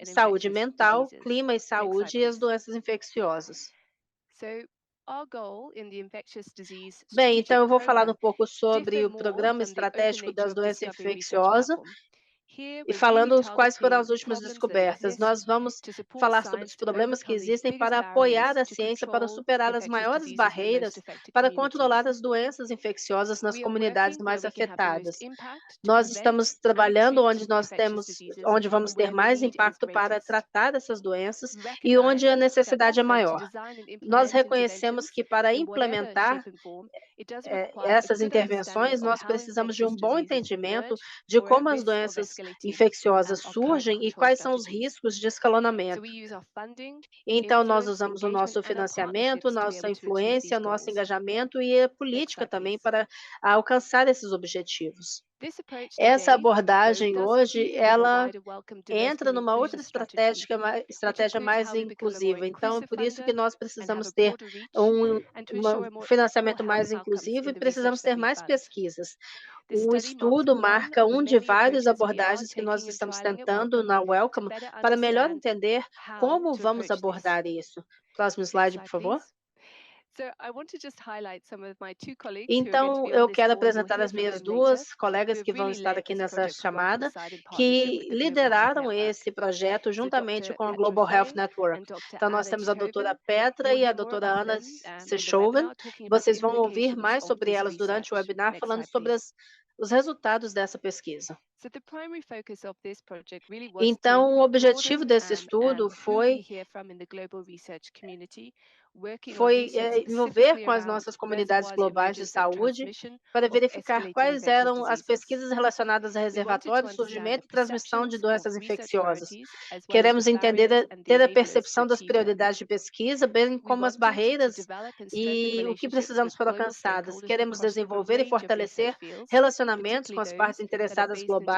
and saúde infectious mental, diseases. clima e Next slide, saúde e as please. doenças infecciosas. So, our goal in the infectious disease Bem, então strategic eu vou falar um program pouco sobre differ o more Programa from the open Estratégico nature das of Doenças discovery research Infecciosas. platform. e falando quais foram as últimas descobertas. Nós vamos falar sobre os problemas que existem para apoiar a ciência para superar as maiores barreiras para controlar as doenças infecciosas nas comunidades mais afetadas. Nós estamos trabalhando onde vamos ter mais impacto para tratar essas doenças e onde a necessidade é maior. Nós reconhecemos que para implementar essas intervenções, nós precisamos de um bom entendimento de como as doenças infecciosas surgem e quais são os riscos de escalonamento. Então, nós usamos o nosso financiamento, nossa influência, nosso engajamento e a política também para alcançar esses objetivos. Essa abordagem hoje, ela entra numa outra estratégia mais inclusiva. Então, por isso que nós precisamos ter um financiamento mais inclusivo e precisamos ter mais pesquisas. O estudo marca de várias abordagens que nós estamos tentando na Wellcome para melhor entender como vamos abordar isso. Próximo slide, por favor. Então, eu quero apresentar as minhas duas colegas que vão estar aqui nessa chamada, que lideraram esse projeto juntamente com a Global Health Network. Então, nós temos a doutora Petra e a doutora Ana Sechoven. Vocês vão ouvir mais sobre elas durante o webinar, falando sobre os resultados dessa pesquisa. Então, o objetivo desse estudo foi envolver com as nossas comunidades globais de saúde para verificar quais eram as pesquisas relacionadas a reservatório, surgimento e transmissão de doenças infecciosas. Queremos entender, ter a percepção das prioridades de pesquisa, bem como as barreiras e o que precisamos para alcançadas. Queremos desenvolver e fortalecer relacionamentos com as partes interessadas globais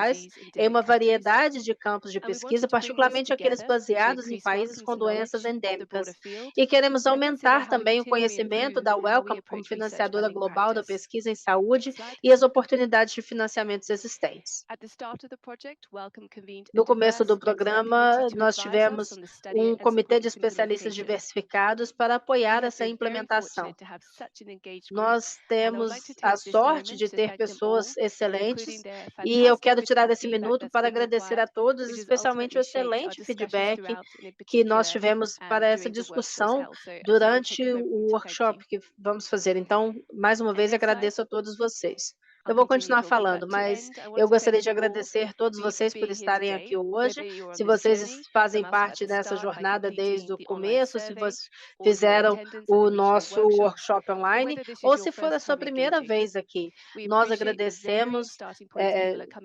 em uma variedade de campos de pesquisa, particularmente aqueles baseados em países com doenças endêmicas. E queremos aumentar também o conhecimento da Wellcome como financiadora global da pesquisa em saúde e as oportunidades de financiamentos existentes. No começo do programa, nós tivemos um comitê de especialistas diversificados para apoiar essa implementação. Nós temos a sorte de ter pessoas excelentes e eu quero tirar esse minuto para agradecer a todos, especialmente o excelente feedback que nós tivemos para essa discussão durante o workshop que vamos fazer. Então, mais uma vez, agradeço a todos vocês. Eu vou continuar falando, mas eu gostaria de agradecer todos vocês por estarem aqui hoje. Se vocês fazem parte dessa jornada desde o começo, se vocês fizeram o nosso workshop online, ou se for a sua primeira vez aqui, nós agradecemos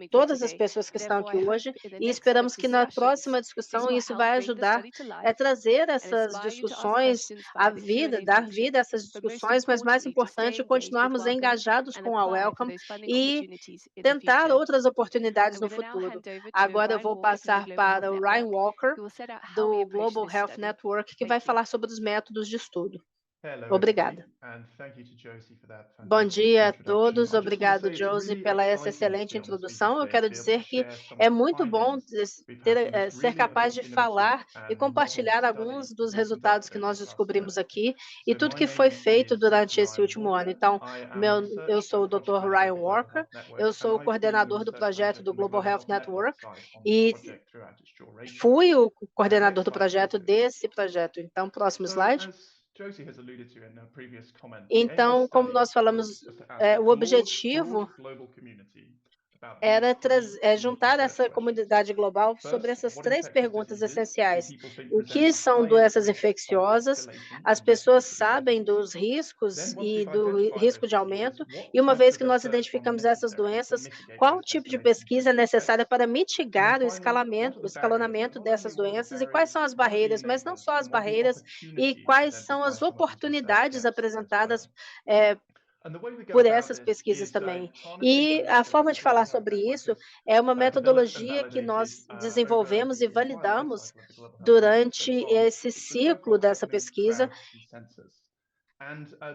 todas as pessoas que estão aqui hoje e esperamos que na próxima discussão isso vai ajudar a trazer essas discussões à vida, dar vida a essas discussões, mas mais importante, continuarmos engajados com a Wellcome e tentar outras oportunidades no futuro. Agora eu vou passar para o Ryan Walker, do Global Health Network, que vai falar sobre os métodos de estudo. Obrigada. Bom dia a todos. Obrigado, Josie, pela essa excelente introdução. Eu quero dizer que é muito bom ser capaz de falar e compartilhar alguns dos resultados que nós descobrimos aqui e tudo que foi feito durante esse último ano. Então, eu sou o Dr. Ryan Walker, eu sou o coordenador do projeto do Global Health Network e fui o coordenador do projeto desse projeto. Então, próximo slide. Então, como nós falamos, o objetivo era juntar essa comunidade global sobre essas três perguntas essenciais. O que são doenças infecciosas? As pessoas sabem dos riscos e do risco de aumento? E uma vez que nós identificamos essas doenças, qual tipo de pesquisa é necessária para mitigar o escalonamento dessas doenças e quais são as barreiras, mas não só as barreiras, e quais são as oportunidades apresentadas por essas pesquisas também. E a forma de falar sobre isso é uma metodologia que nós desenvolvemos e validamos durante esse ciclo dessa pesquisa,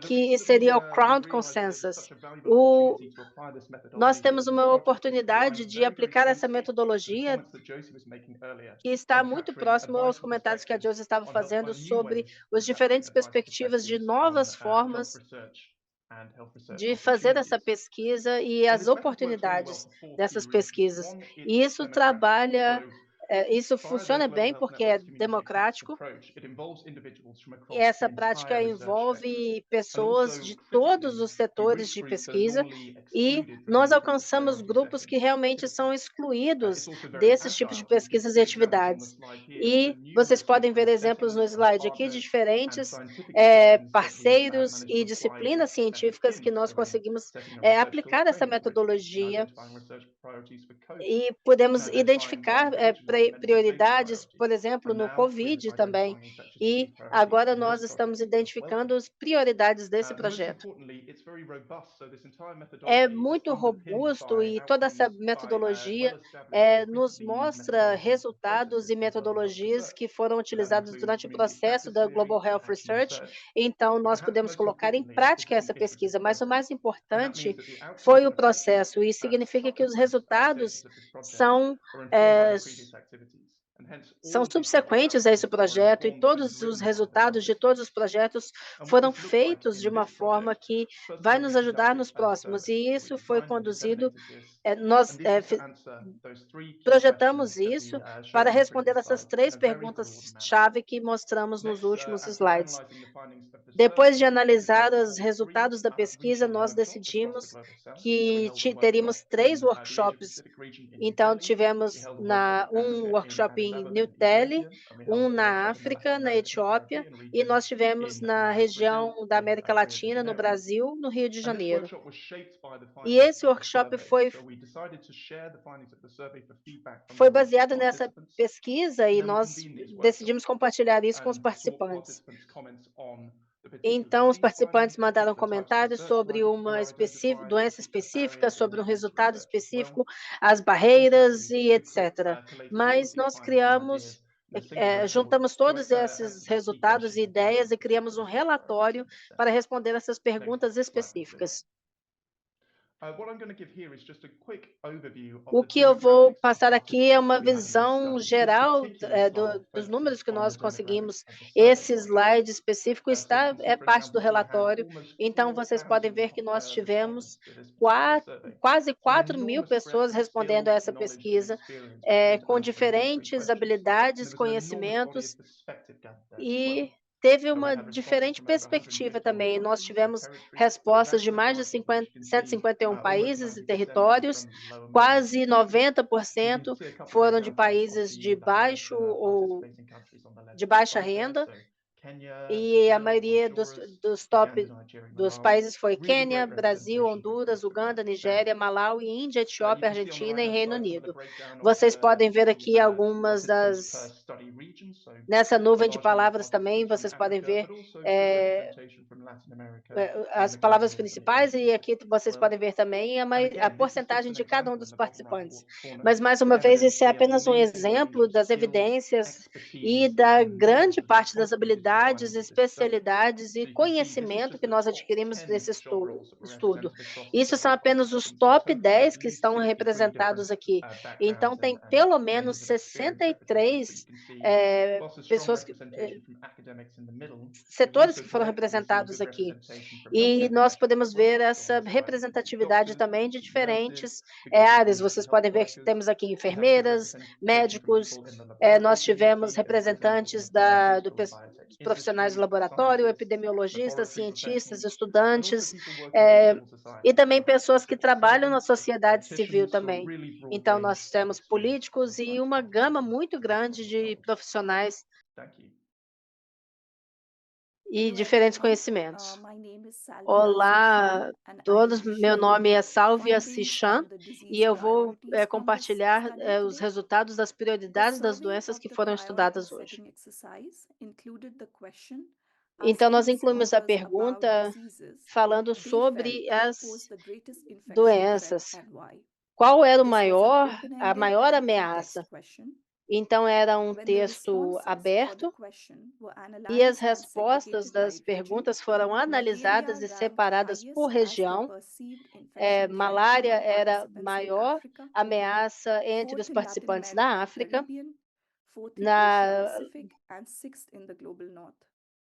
que seria o Crown Consensus. Nós temos uma oportunidade de aplicar essa metodologia que está muito próximo aos comentários que a Josie estava fazendo sobre as diferentes perspectivas de novas formas de fazer essa pesquisa e as oportunidades dessas pesquisas. E isso trabalha, isso funciona bem porque é democrático, e essa prática envolve pessoas de todos os setores de pesquisa, e nós alcançamos grupos que realmente são excluídos desses tipos de pesquisas e atividades. E vocês podem ver exemplos no slide aqui de diferentes, parceiros e disciplinas científicas que nós conseguimos, aplicar essa metodologia e podemos identificar, prioridades, por exemplo, no COVID também, e agora nós estamos identificando as prioridades desse projeto. É muito robusto e toda essa metodologia, nos mostra resultados e metodologias que foram utilizados durante o processo da Global Health Research, então nós podemos colocar em prática essa pesquisa, mas o mais importante foi o processo, e significa que os resultados são, são subsequentes a esse projeto, e todos os resultados de todos os projetos foram feitos de uma forma que vai nos ajudar nos próximos, e isso foi conduzido, nós, projetamos isso para responder essas 3 perguntas-chave que mostramos nos últimos slides. Depois de analisar os resultados da pesquisa, nós decidimos que teríamos 3 workshops. Então tivemos um workshop em New Delhi, um na África, na Etiópia, e nós tivemos na região da América Latina, no Brasil, no Rio de Janeiro. E esse workshop foi baseado nessa pesquisa e nós decidimos compartilhar isso com os participantes. Então, os participantes mandaram comentários sobre uma doença específica, sobre um resultado específico, as barreiras e etc. Mas nós criamos, juntamos todos esses resultados e ideias e criamos um relatório para responder essas perguntas específicas. O que eu vou passar aqui é uma visão geral dos números que nós conseguimos. Esse slide específico parte do relatório, então vocês podem ver que nós tivemos quase 4.000 pessoas respondendo a essa pesquisa, com diferentes habilidades, conhecimentos, e teve uma diferente perspectiva também. Nós tivemos respostas de mais de 151 países e territórios, quase 90% foram de países de baixo ou de baixa renda, e a maioria dos países foi Quênia, Brasil, Honduras, Uganda, Nigéria, Malau, Índia, Etiópia, Argentina e Reino Unido. Vocês podem ver aqui algumas nessa nuvem de palavras também, vocês podem ver, as palavras principais, e aqui vocês podem ver também a porcentagem de cada um dos participantes. Mas, mais uma vez, esse é apenas um exemplo das evidências e da grande parte das habilidades, especialidades e conhecimento que nós adquirimos nesse estudo. Isso são apenas os top 10 que estão representados aqui. Então, tem pelo menos 63 pessoas setores que foram representados aqui. E nós podemos ver essa representatividade também de diferentes, áreas. Vocês podem ver que temos aqui enfermeiras, médicos, nós tivemos representantes dos profissionais do laboratório, epidemiologistas, cientistas, estudantes, e também pessoas que trabalham na sociedade civil também. Então, nós temos políticos e uma gama muito grande de profissionais e diferentes conhecimentos. Olá a todos, meu nome é Sálvia Sichan e eu vou compartilhar os resultados das prioridades das doenças que foram estudadas hoje. Então, nós incluímos a pergunta falando sobre as doenças. Qual era a maior ameaça? Então, era um texto aberto e as respostas das perguntas foram analisadas e separadas por região. Malária era a maior ameaça entre os participantes da África.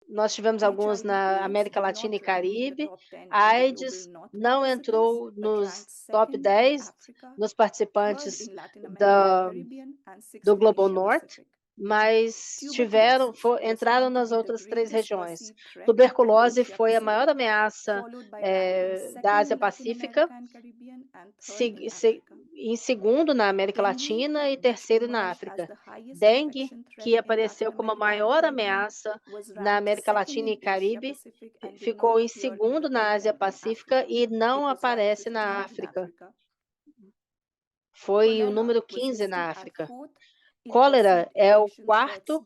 Nós tivemos alguns na América Latina e Caribe. A AIDS não entrou nos top 10 nos participantes do Global North, mas entraram nas outras 3 regiões. Tuberculose foi a maior ameaça da Ásia Pacífica, em segundo na América Latina e terceiro na África. Dengue, que apareceu como a maior ameaça na América Latina e Caribe, ficou em segundo na Ásia Pacífica e não aparece na África. Foi o número 15 na África. Cólera é o quarto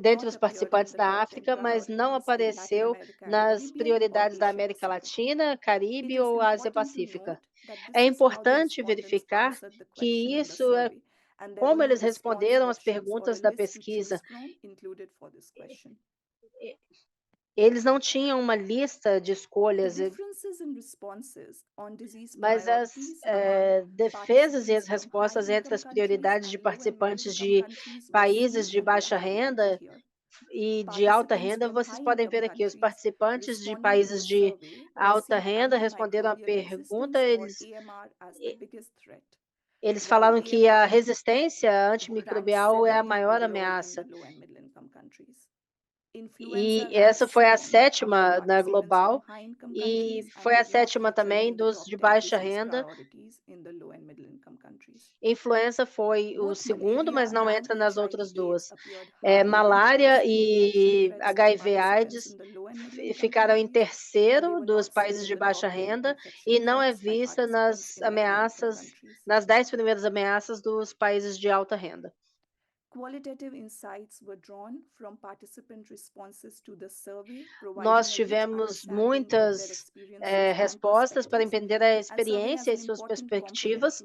dentre os participantes da África, mas não apareceu nas prioridades da América Latina, Caribe ou Ásia Pacífica. É importante verificar que isso é como eles responderam às perguntas da pesquisa. Eles não tinham uma lista de escolhas, mas as defesas e as respostas entre as prioridades de participantes de países de baixa renda e de alta renda, vocês podem ver aqui, os participantes de países de alta renda responderam à pergunta, eles falaram que a resistência antimicrobial é a maior ameaça. E essa foi a 7ª na global e foi a 7ª também dos de baixa renda. Influenza foi o segundo, mas não entra nas outras 2. Malária e HIV/AIDS ficaram em terceiro dos países de baixa renda e não é vista nas 10 primeiras ameaças dos países de alta renda. Nós tivemos muitas respostas para entender a experiência e suas perspectivas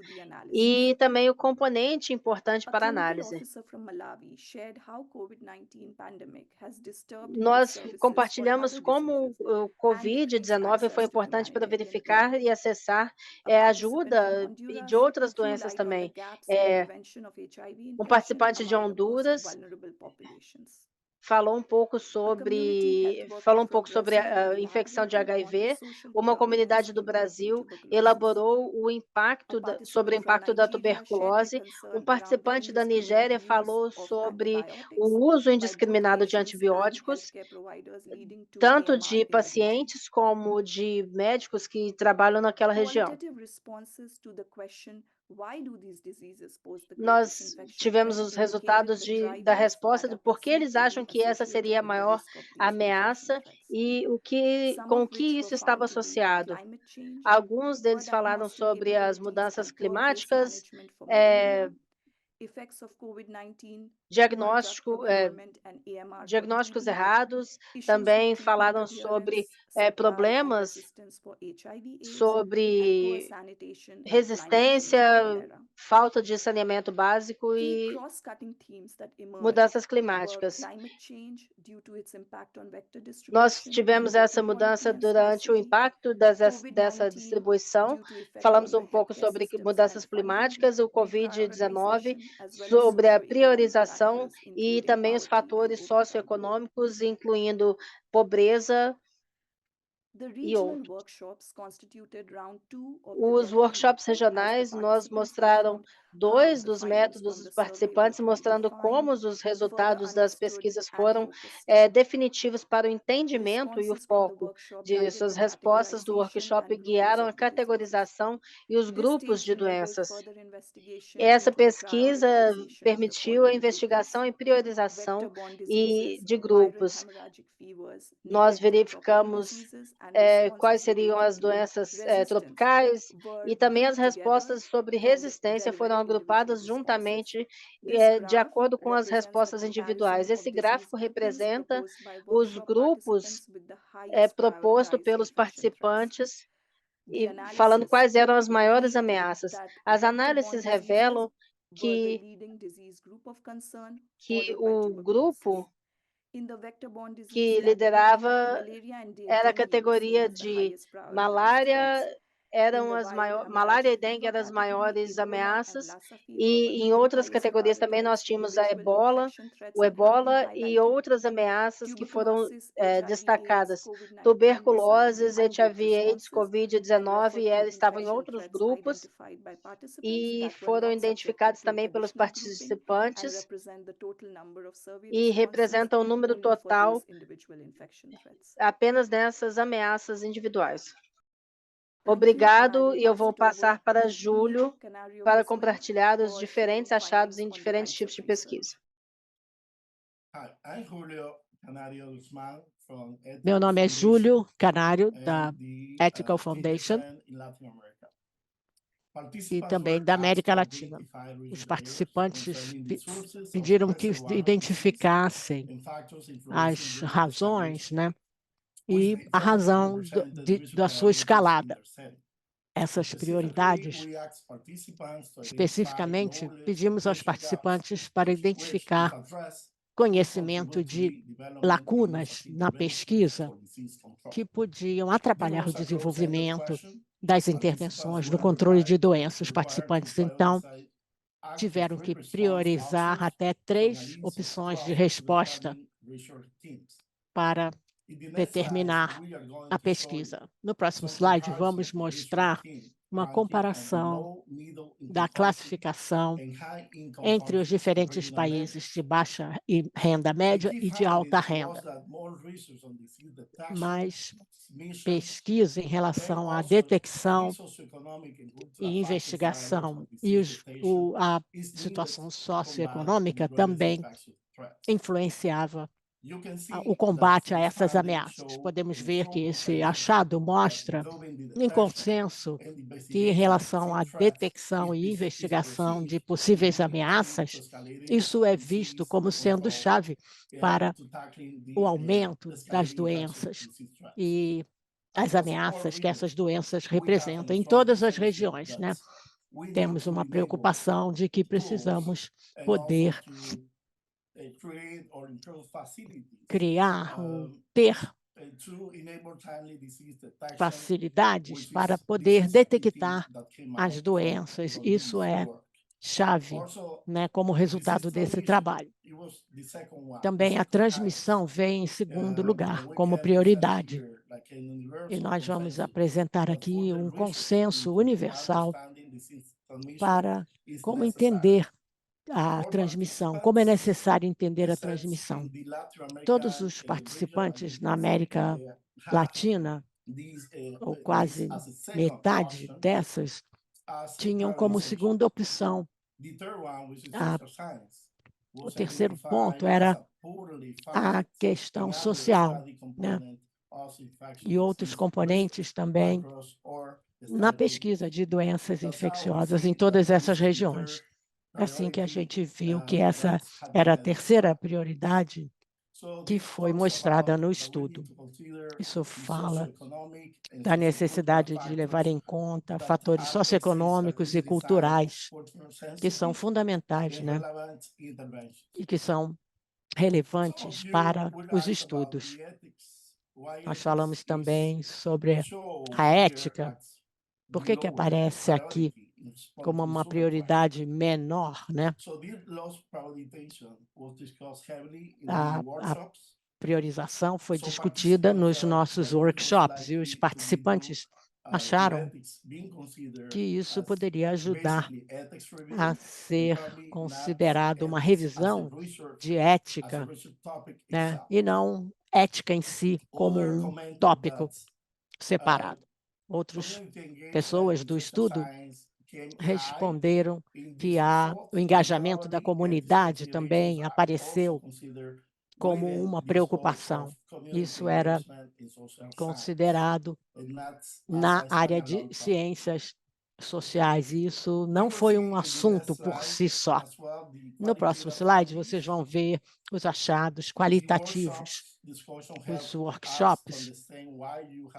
e também o componente importante para a análise. Nós compartilhamos como o COVID-19 foi importante para verificar e acessar ajuda de outras doenças também. Um participante de Honduras falou um pouco sobre a infecção de HIV. Uma comunidade do Brasil elaborou sobre o impacto da tuberculose. Um participante da Nigéria falou sobre o uso indiscriminado de antibióticos, tanto de pacientes como de médicos que trabalham naquela região. Nós tivemos os resultados da resposta do porquê eles acham que essa seria a maior ameaça e com o que isso estava associado. Alguns deles falaram sobre as mudanças climáticas, diagnósticos errados, também falaram sobre problemas sobre resistência, falta de saneamento básico e mudanças climáticas. Nós tivemos essa mudança durante o impacto dessa distribuição. Falamos um pouco sobre mudanças climáticas, o COVID-19, sobre a priorização e também os fatores socioeconômicos, incluindo pobreza e outros. Os workshops regionais, nós mostraram 2 dos métodos dos participantes, mostrando como os resultados das pesquisas foram definitivos para o entendimento e o foco de suas respostas do workshop guiaram a categorização e os grupos de doenças. Essa pesquisa permitiu a investigação e priorização de grupos. Nós verificamos quais seriam as doenças tropicais e também as respostas sobre resistência foram agrupadas juntamente de acordo com as respostas individuais. Esse gráfico representa os grupos propostos pelos participantes e falando quais eram as maiores ameaças. As análises revelam que o grupo que liderava era a categoria de malária, malária e dengue eram as maiores ameaças, e em outras categorias também nós tínhamos o ebola e outras ameaças que foram destacadas. Tuberculose, HIV/AIDS, Covid-19, estavam em outros grupos e foram identificados também pelos participantes e representam o número total apenas dessas ameaças individuais. Obrigado, e eu vou passar para Júlio para compartilhar os diferentes achados em diferentes tipos de pesquisa. Meu nome é Júlio Canário, da Ethical Foundation, e também da América Latina. Os participantes pediram que identificassem as razões, né, e a razão da sua escalada. Essas prioridades, especificamente, pedimos aos participantes para identificar conhecimento de lacunas na pesquisa que podiam atrapalhar o desenvolvimento das intervenções no controle de doenças. Os participantes, então, tiveram que priorizar até 3 opções de resposta para determinar a pesquisa. No próximo slide, vamos mostrar uma comparação da classificação entre os diferentes países de baixa renda média e de alta renda. Mas pesquisa em relação à detecção e investigação e a situação socioeconômica também influenciava o combate a essas ameaças. Podemos ver que esse achado mostra, em consenso, que em relação à detecção e investigação de possíveis ameaças, isso é visto como sendo chave para o aumento das doenças e as ameaças que essas doenças representam em todas as regiões, né? Temos uma preocupação de que precisamos poder criar ou ter facilidades para poder detectar as doenças. Isso é chave, né, como resultado desse trabalho. Também a transmissão vem em segundo lugar, como prioridade. E nós vamos apresentar aqui um consenso universal para como entender a transmissão, como é necessário entender a transmissão. Todos os participantes na América Latina, ou quase metade dessas, tinham como segunda opção. O terceiro ponto era a questão social, né? E outros componentes também na pesquisa de doenças infecciosas em todas essas regiões. Assim que a gente viu que essa era a terceira prioridade que foi mostrada no estudo. Isso fala da necessidade de levar em conta fatores socioeconômicos e culturais que são fundamentais, né? E que são relevantes para os estudos. Nós falamos também sobre a ética. Por que aparece aqui como uma prioridade menor, né? A priorização foi discutida nos nossos workshops e os participantes acharam que isso poderia ajudar a ser considerado uma revisão de ética, né? E não ética em si como um tópico separado. Outras pessoas do estudo responderam que o engajamento da comunidade também apareceu como uma preocupação. Isso era considerado na área de ciências sociais, e isso não foi um assunto por si só. No próximo slide, vocês vão ver os achados qualitativos. Os workshops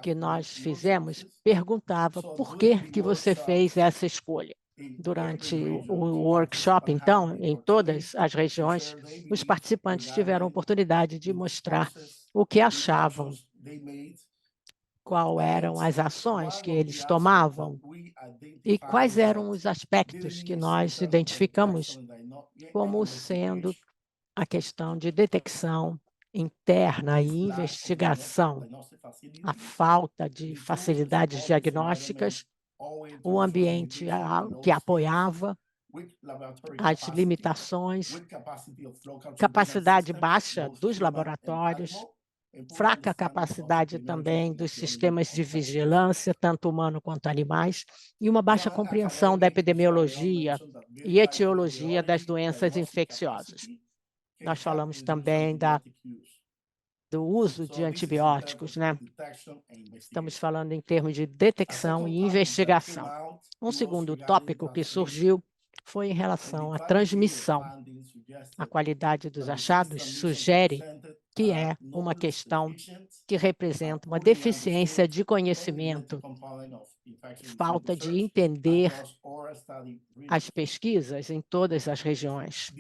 que nós fizemos perguntava por que você fez essa escolha. Durante o workshop, então, em todas as regiões, os participantes tiveram a oportunidade de mostrar o que achavam qual eram as ações que eles tomavam e quais eram os aspectos que nós identificamos como sendo a questão de detecção interna e investigação, a falta de facilidades diagnósticas, o ambiente que apoiava, as limitações, capacidade baixa dos laboratórios, fraca capacidade também dos sistemas de vigilância, tanto humano quanto animais, e uma baixa compreensão da epidemiologia e etiologia das doenças infecciosas. Nós falamos também do uso de antibióticos, né? Estamos falando em termos de detecção e investigação. Um segundo tópico que surgiu foi em relação à transmissão. A qualidade dos achados sugere que é uma questão que representa uma deficiência de conhecimento, falta de entender as pesquisas em todas as regiões.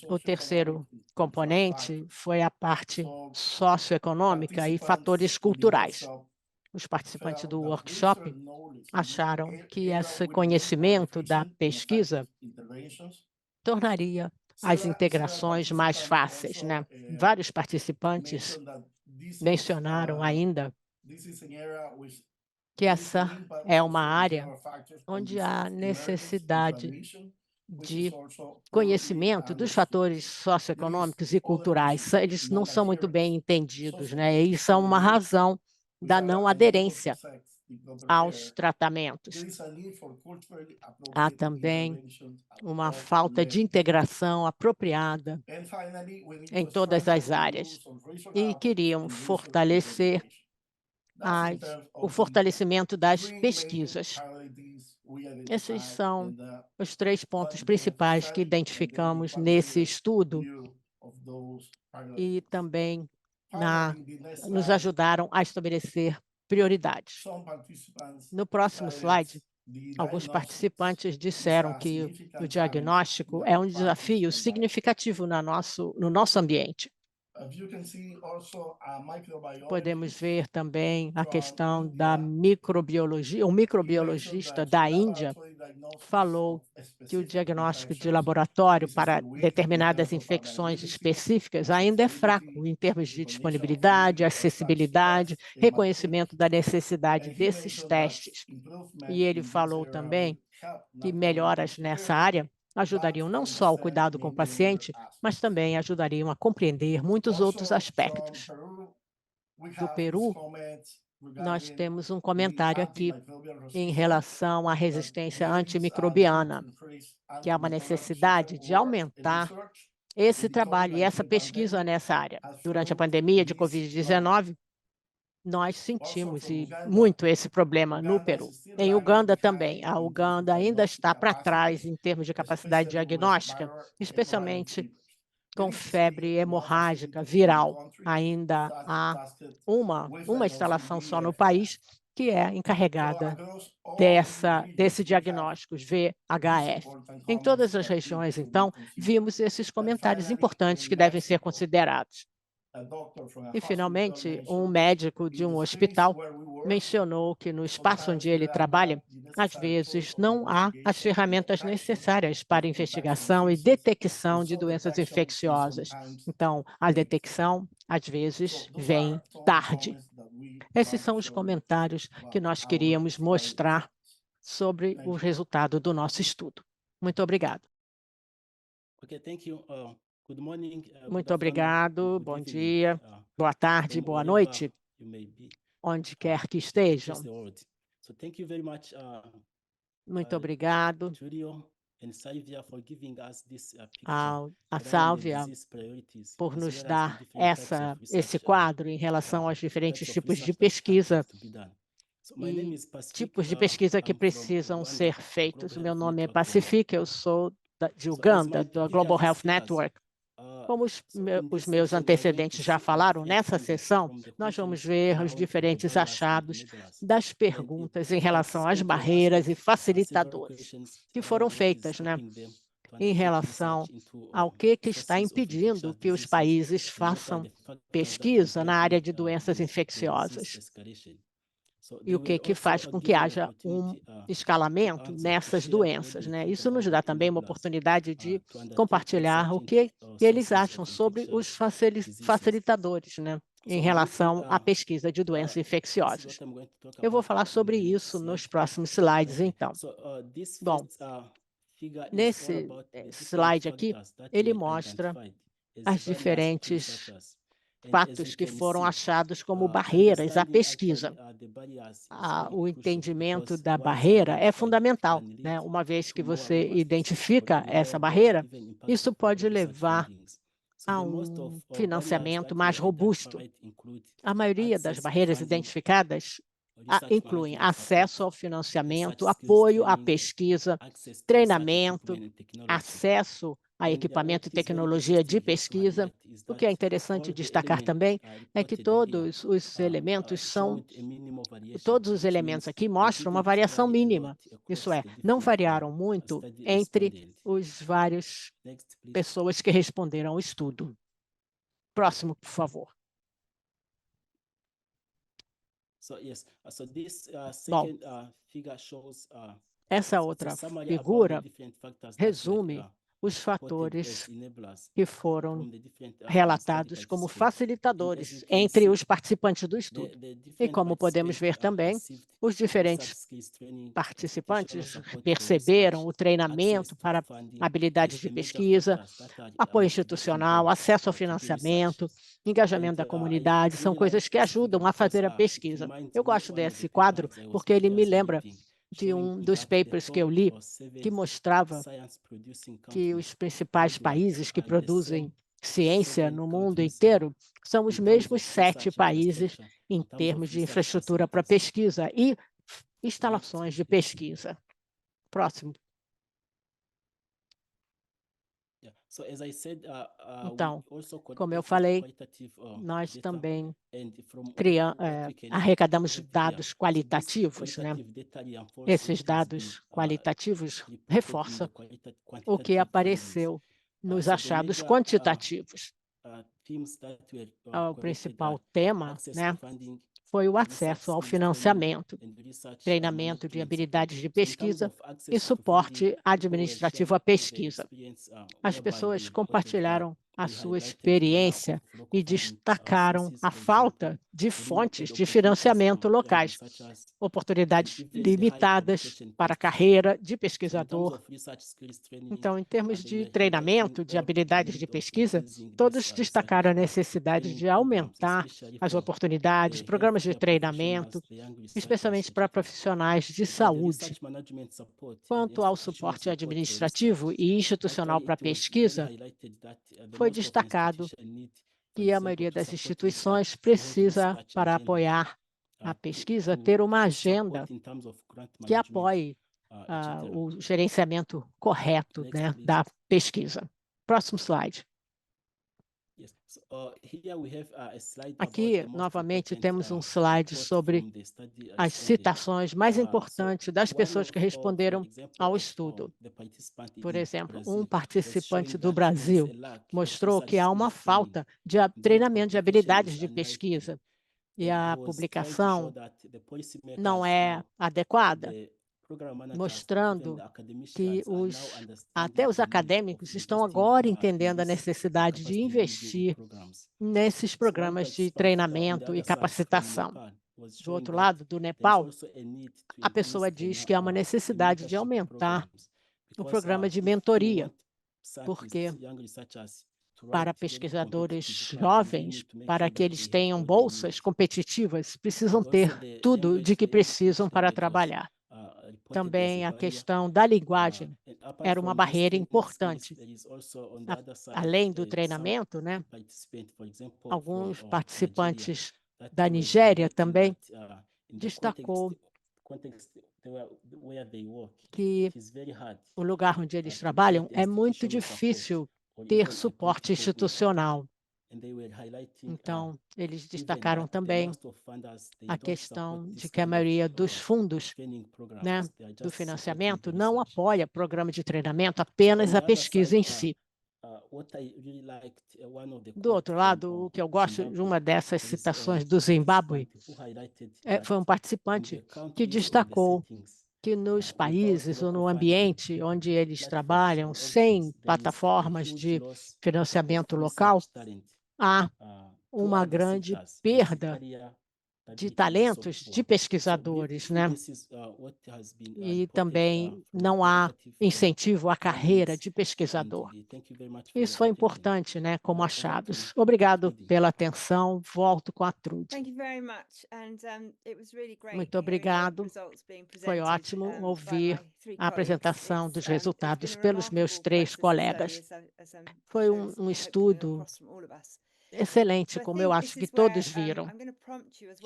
O terceiro componente foi a parte socioeconômica e fatores culturais. Os participantes do workshop acharam que esse conhecimento da pesquisa tornaria as integrações mais fáceis, né? Vários participantes mencionaram ainda que essa é uma área onde há necessidade de conhecimento dos fatores socioeconômicos e culturais. Eles não são muito bem entendidos, né? E são uma razão da não aderência aos tratamentos. Há também uma falta de integração apropriada em todas as áreas e queriam fortalecer o fortalecimento das pesquisas. Esses são os 3 pontos principais que identificamos nesse estudo e também nos ajudaram a estabelecer prioridades. No próximo slide, alguns participantes disseram que o diagnóstico é um desafio significativo no nosso ambiente. Podemos ver também a questão da microbiologia. Um microbiologista da Índia falou que o diagnóstico de laboratório para determinadas infecções específicas ainda é fraco em termos de disponibilidade, acessibilidade, reconhecimento da necessidade desses testes. E ele falou também que melhoras nessa área ajudariam não só ao cuidado com o paciente, mas também ajudariam a compreender muitos outros aspectos. Do Peru, nós temos um comentário aqui em relação à resistência antimicrobiana, que há uma necessidade de aumentar esse trabalho e essa pesquisa nessa área. Durante a pandemia de Covid-19, nós sentimos muito esse problema no Peru. Em Uganda também. A Uganda ainda está para trás em termos de capacidade diagnóstica, especialmente com febre hemorrágica viral. Ainda há uma instalação só no país que é encarregada desse diagnóstico, VHF. Em todas as regiões, então, vimos esses comentários importantes que devem ser considerados. E, finalmente, um médico de um hospital mencionou que no espaço onde ele trabalha, às vezes, não há as ferramentas necessárias para investigação e detecção de doenças infecciosas. Então, a detecção, às vezes, vem tarde. Esses são os comentários que nós queríamos mostrar sobre o resultado do nosso estudo. Muito obrigado. Muito obrigado, bom dia, boa tarde, boa noite, onde quer que estejam. Muito obrigado à Sálvia por nos dar esse quadro em relação aos diferentes tipos de pesquisa e tipos de pesquisa que precisam ser feitos. O meu nome é Pacifica, eu sou de Uganda, do Global Health Network. Como os meus antecedentes já falaram, nessa sessão, nós vamos ver os diferentes achados das perguntas em relação às barreiras e facilitadores que foram feitas, né, em relação ao que está impedindo que os países façam pesquisa na área de doenças infecciosas e o que faz com que haja um escalamento nessas doenças, né? Isso nos dá também uma oportunidade de compartilhar o que eles acham sobre os facilitadores, né, em relação à pesquisa de doenças infecciosas. Eu vou falar sobre isso nos próximos slides, então. Bom, nesse slide aqui, ele mostra as diferentes fatos que foram achados como barreiras à pesquisa. O entendimento da barreira é fundamental, né? Uma vez que você identifica essa barreira, isso pode levar a um financiamento mais robusto. A maioria das barreiras identificadas incluem acesso ao financiamento, apoio à pesquisa, treinamento, acesso a equipamento e tecnologia de pesquisa. O que é interessante destacar também é que todos os elementos aqui mostram uma variação mínima, isso é, não variaram muito entre os várias pessoas que responderam ao estudo. Próximo, por favor. Bom, essa outra figura resume os fatores que foram relatados como facilitadores entre os participantes do estudo. E como podemos ver também, os diferentes participantes perceberam o treinamento para habilidades de pesquisa, apoio institucional, acesso ao financiamento, engajamento da comunidade, são coisas que ajudam a fazer a pesquisa. Eu gosto desse quadro porque ele me lembra de um dos papers que eu li, que mostrava que os principais países que produzem ciência no mundo inteiro são os mesmos 7 países em termos de infraestrutura para pesquisa e instalações de pesquisa. Próximo. Então, como eu falei, nós também arrecadamos dados qualitativos, né? Esses dados qualitativos reforçam o que apareceu nos achados quantitativos. O principal tema, né, foi o acesso ao financiamento, treinamento de habilidades de pesquisa e suporte administrativo à pesquisa. As pessoas compartilharam a sua experiência e destacaram a falta de fontes de financiamento locais, oportunidades limitadas para a carreira de pesquisador. Então, em termos de treinamento, de habilidades de pesquisa, todos destacaram a necessidade de aumentar as oportunidades, programas de treinamento, especialmente para profissionais de saúde. Quanto ao suporte administrativo e institucional para a pesquisa, foi destacado que a maioria das instituições precisa, para apoiar a pesquisa, ter uma agenda que apoie o gerenciamento correto, né, da pesquisa. Próximo slide. Aqui, novamente, temos um slide sobre as citações mais importantes das pessoas que responderam ao estudo. Por exemplo, um participante do Brasil mostrou que há uma falta de treinamento de habilidades de pesquisa e a publicação não é adequada, mostrando que até os acadêmicos estão agora entendendo a necessidade de investir nesses programas de treinamento e capacitação. Do outro lado, do Nepal, a pessoa diz que há uma necessidade de aumentar o programa de mentoria, porque para pesquisadores jovens, para que eles tenham bolsas competitivas, precisam ter tudo de que precisam para trabalhar. Também a questão da linguagem era uma barreira importante. Além do treinamento, né, alguns participantes da Nigéria também destacou que o lugar onde eles trabalham é muito difícil ter suporte institucional. Então, eles destacaram também a questão de que a maioria dos fundos, né, do financiamento não apoia programa de treinamento, apenas a pesquisa em si. Do outro lado, o que eu gosto de uma dessas citações do Zimbábue foi um participante que destacou que nos países ou no ambiente onde eles trabalham, sem plataformas de financiamento local, há uma grande perda de talentos de pesquisadores, né? E também não há incentivo à carreira de pesquisador. Isso foi importante, né, como achados. Obrigado pela atenção. Volto com a Trude. Muito obrigado. Foi ótimo ouvir a apresentação dos resultados pelos meus 3 colegas. Foi um estudo excelente, como eu acho que todos viram.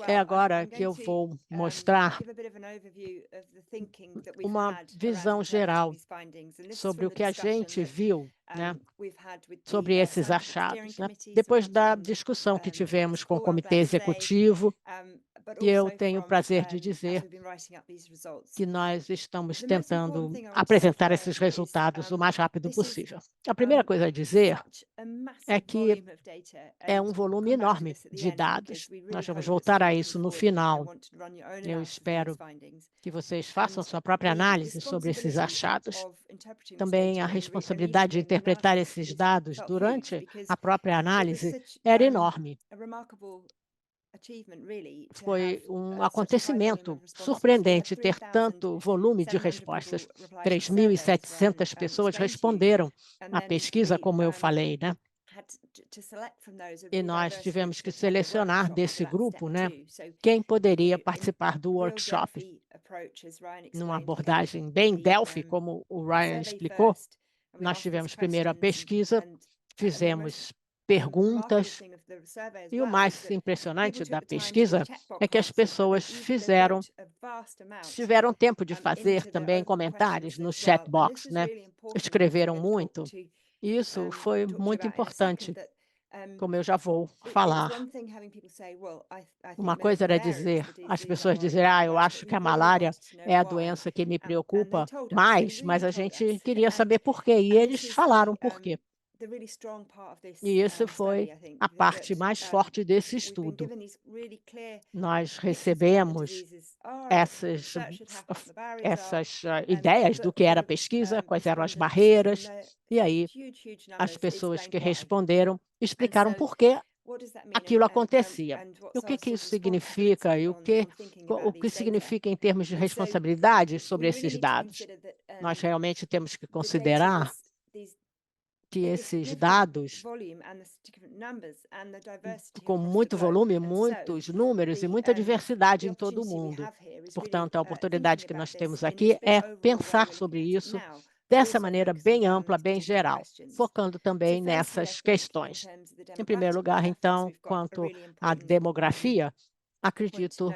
É agora que eu vou mostrar uma visão geral sobre o que a gente viu, né, sobre esses achados, né? Depois da discussão que tivemos com o Comitê Executivo, e eu tenho o prazer de dizer que nós estamos tentando apresentar esses resultados o mais rápido possível. A primeira coisa a dizer é que é um volume enorme de dados. Nós vamos voltar a isso no final. Eu espero que vocês façam sua própria análise sobre esses achados. Também a responsabilidade de interpretar esses dados durante a própria análise era enorme. Foi um acontecimento surpreendente ter tanto volume de respostas. 3.700 pessoas responderam à pesquisa, como eu falei, né? E nós tivemos que selecionar desse grupo, né, quem poderia participar do workshop. Numa abordagem bem Delphi, como o Ryan explicou, nós tivemos primeiro a pesquisa, fizemos perguntas, e o mais impressionante da pesquisa é que as pessoas tiveram tempo de fazer também comentários no chat box, né? Escreveram muito. E isso foi muito importante, como eu já vou falar. Uma coisa era dizer, as pessoas dizerem, eu acho que a malária é a doença que me preocupa mais, mas a gente queria saber por quê, e eles falaram por quê. E isso foi a parte mais forte desse estudo. Nós recebemos essas ideias do que era a pesquisa, quais eram as barreiras, e aí as pessoas que responderam explicaram por que aquilo acontecia. E o que isso significa e o que significa em termos de responsabilidade sobre esses dados. Nós realmente temos que considerar que esses dados, com muito volume, muitos números e muita diversidade em todo o mundo. Portanto, a oportunidade que nós temos aqui é pensar sobre isso dessa maneira bem ampla, bem geral, focando também nessas questões. Em primeiro lugar, então, quanto à demografia, acredito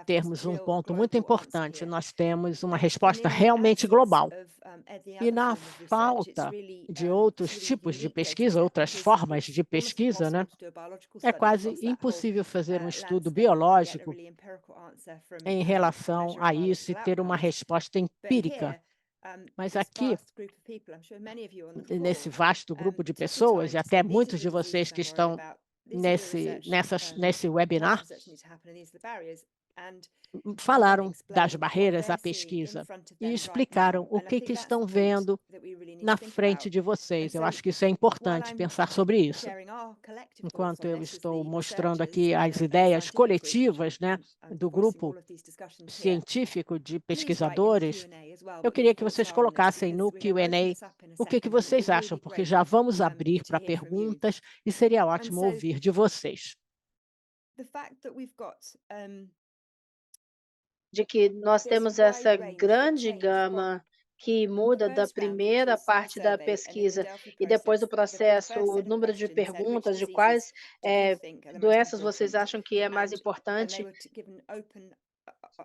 termos um ponto muito importante. Nós temos uma resposta realmente global. E na falta de outros tipos de pesquisa, outras formas de pesquisa, né, é quase impossível fazer um estudo biológico em relação a isso e ter uma resposta empírica. Mas aqui, nesse vasto grupo de pessoas, e até muitos de vocês que estão nesse webinar, falaram das barreiras à pesquisa e explicaram o que estão vendo na frente de vocês. Eu acho que isso é importante, pensar sobre isso. Enquanto eu estou mostrando aqui as ideias coletivas, né, do grupo científico de pesquisadores, eu queria que vocês colocassem no Q&A o que vocês acham, porque já vamos abrir para perguntas e seria ótimo ouvir de vocês. De que nós temos essa grande gama que muda da primeira parte da pesquisa e depois do processo, o número de perguntas de quais doenças vocês acham que é mais importante,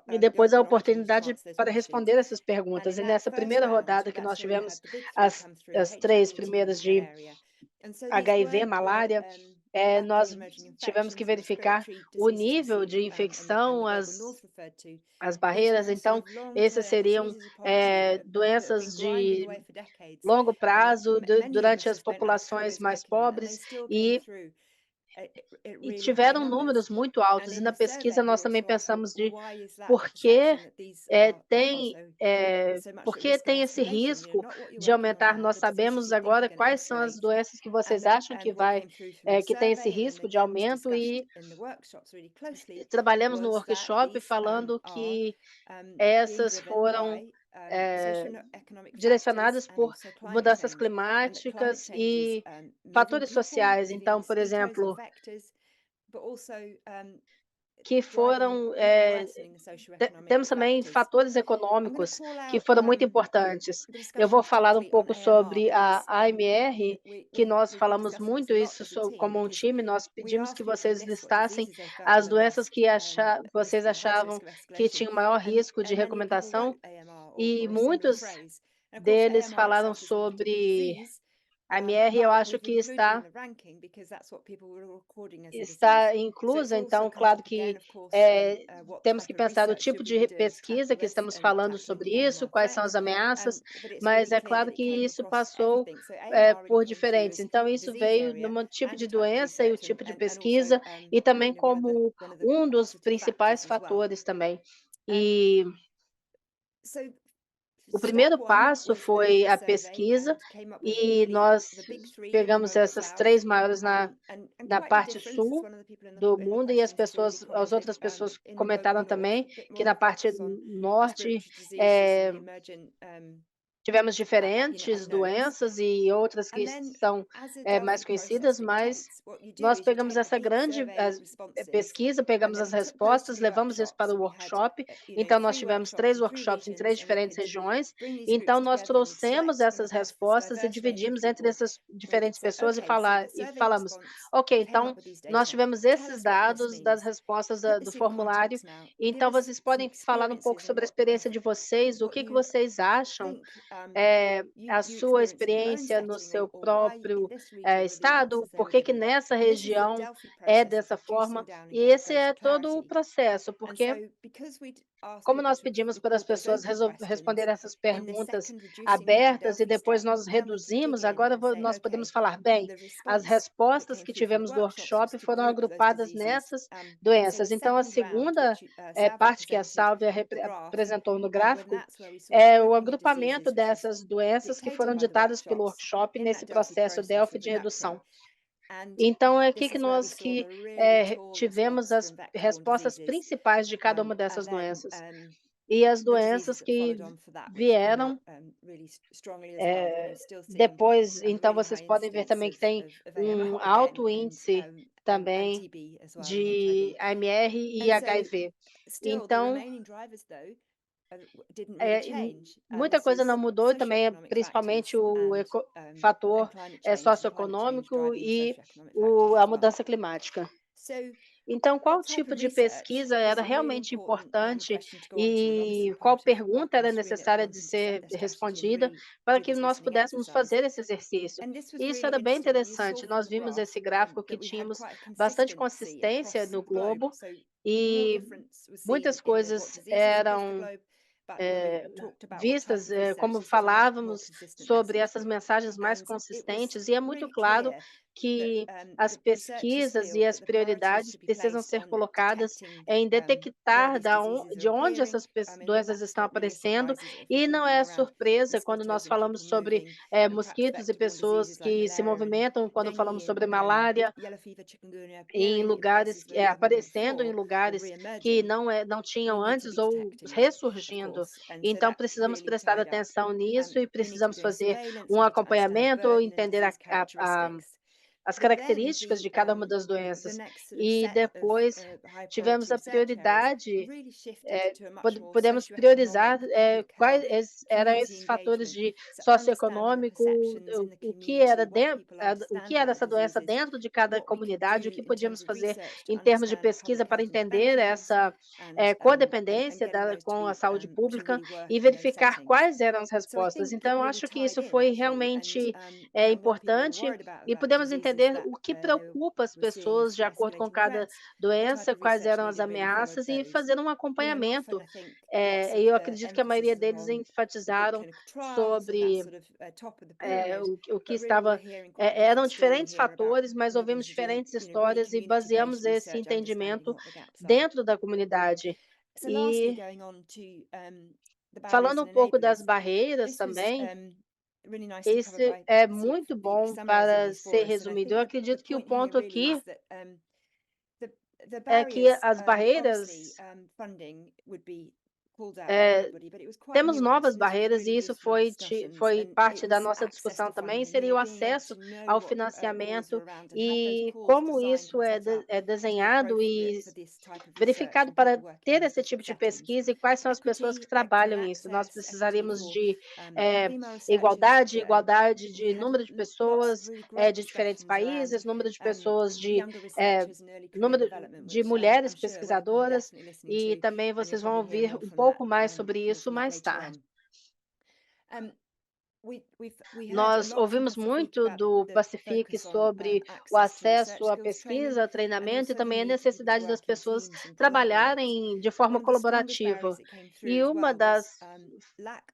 e depois a oportunidade para responder essas perguntas. E nessa primeira rodada que nós tivemos as 3 primeiras de HIV, malária, nós tivemos que verificar o nível de infecção, as barreiras. Então, esses seriam doenças de longo prazo durante as populações mais pobres e tiveram números muito altos. E na pesquisa nós também pensamos de por que tem esse risco de aumentar. Nós sabemos agora quais são as doenças que vocês acham que tem esse risco de aumento e trabalhamos no workshop falando que essas foram direcionadas por mudanças climáticas e fatores sociais. Então, por exemplo, que foram temos também fatores econômicos que foram muito importantes. Eu vou falar um pouco sobre a AMR, que nós falamos muito isso como um time. Nós pedimos que vocês listassem as doenças que vocês achavam que tinham maior risco de recomendação, e muitos deles falaram sobre a AMR. Eu acho que está inclusa. Então, claro que temos que pensar no tipo de pesquisa que estamos falando sobre isso, quais são as ameaças, mas é claro que isso passou por diferentes. Então, isso veio no tipo de doença e o tipo de pesquisa, e também como um dos principais fatores também. E o primeiro passo foi a pesquisa, e nós pegamos essas 3 maiores na parte sul do mundo, e as outras pessoas comentaram também que na parte norte tivemos diferentes doenças e outras que são mais conhecidas, mas nós pegamos essa grande pesquisa, pegamos as respostas, levamos isso para o workshop. Então, nós tivemos 3 workshops em 3 diferentes regiões. Então, nós trouxemos essas respostas e dividimos entre essas diferentes pessoas e falamos, ok, então, nós tivemos esses dados das respostas do formulário. Então, vocês podem falar um pouco sobre a experiência de vocês, o que vocês acham, a sua experiência no seu próprio estado, por que nessa região é dessa forma. E esse é todo o processo, porque como nós pedimos para as pessoas responder essas perguntas abertas e depois nós reduzimos, agora nós podemos falar, bem, as respostas que tivemos do workshop foram agrupadas nessas doenças. Então, a segunda parte que a Sálvia apresentou no gráfico é o agrupamento dessas doenças que foram ditadas pelo workshop nesse processo Delphi de redução. Então, é aqui que nós tivemos as respostas principais de cada uma dessas doenças. E as doenças que vieram depois, então vocês podem ver também que tem um alto índice também de AMR e HIV. Então, muita coisa não mudou, também principalmente o fator socioeconômico e a mudança climática. Então, qual tipo de pesquisa era realmente importante e qual pergunta era necessária de ser respondida para que nós pudéssemos fazer esse exercício? E isso era bem interessante. Nós vimos esse gráfico que tínhamos bastante consistência no globo e muitas coisas eram vistas, como falávamos sobre essas mensagens mais consistentes, e é muito claro que as pesquisas e as prioridades precisam ser colocadas em detectar de onde essas doenças estão aparecendo, e não é surpresa quando nós falamos sobre mosquitos e pessoas que se movimentam, quando falamos sobre malária, em lugares, aparecendo em lugares que não tinham antes ou ressurgindo. Então, precisamos prestar atenção nisso e precisamos fazer um acompanhamento, entender as características de cada uma das doenças. E depois tivemos a prioridade, podemos priorizar quais eram esses fatores de socioeconômico, o que era essa doença dentro de cada comunidade, o que podíamos fazer em termos de pesquisa para entender essa codependência com a saúde pública e verificar quais eram as respostas. Então, eu acho que isso foi realmente importante e podemos entender o que preocupa as pessoas de acordo com cada doença, quais eram as ameaças e fazer um acompanhamento. Eu acredito que a maioria deles enfatizaram sobre o que estava. Eram diferentes fatores, mas ouvimos diferentes histórias e baseamos esse entendimento dentro da comunidade. E falando um pouco das barreiras também, esse é muito bom para ser resumido. Eu acredito que o ponto aqui é que as barreiras, temos novas barreiras e isso foi parte da nossa discussão também, seria o acesso ao financiamento e como isso é desenhado e verificado para ter esse tipo de pesquisa e quais são as pessoas que trabalham nisso. Nós precisaríamos de igualdade de número de pessoas de diferentes países, número de pessoas número de mulheres pesquisadoras e também vocês vão ouvir um pouco mais sobre isso mais tarde. Nós ouvimos muito do Pacific sobre o acesso à pesquisa, treinamento e também a necessidade das pessoas trabalharem de forma colaborativa. E uma das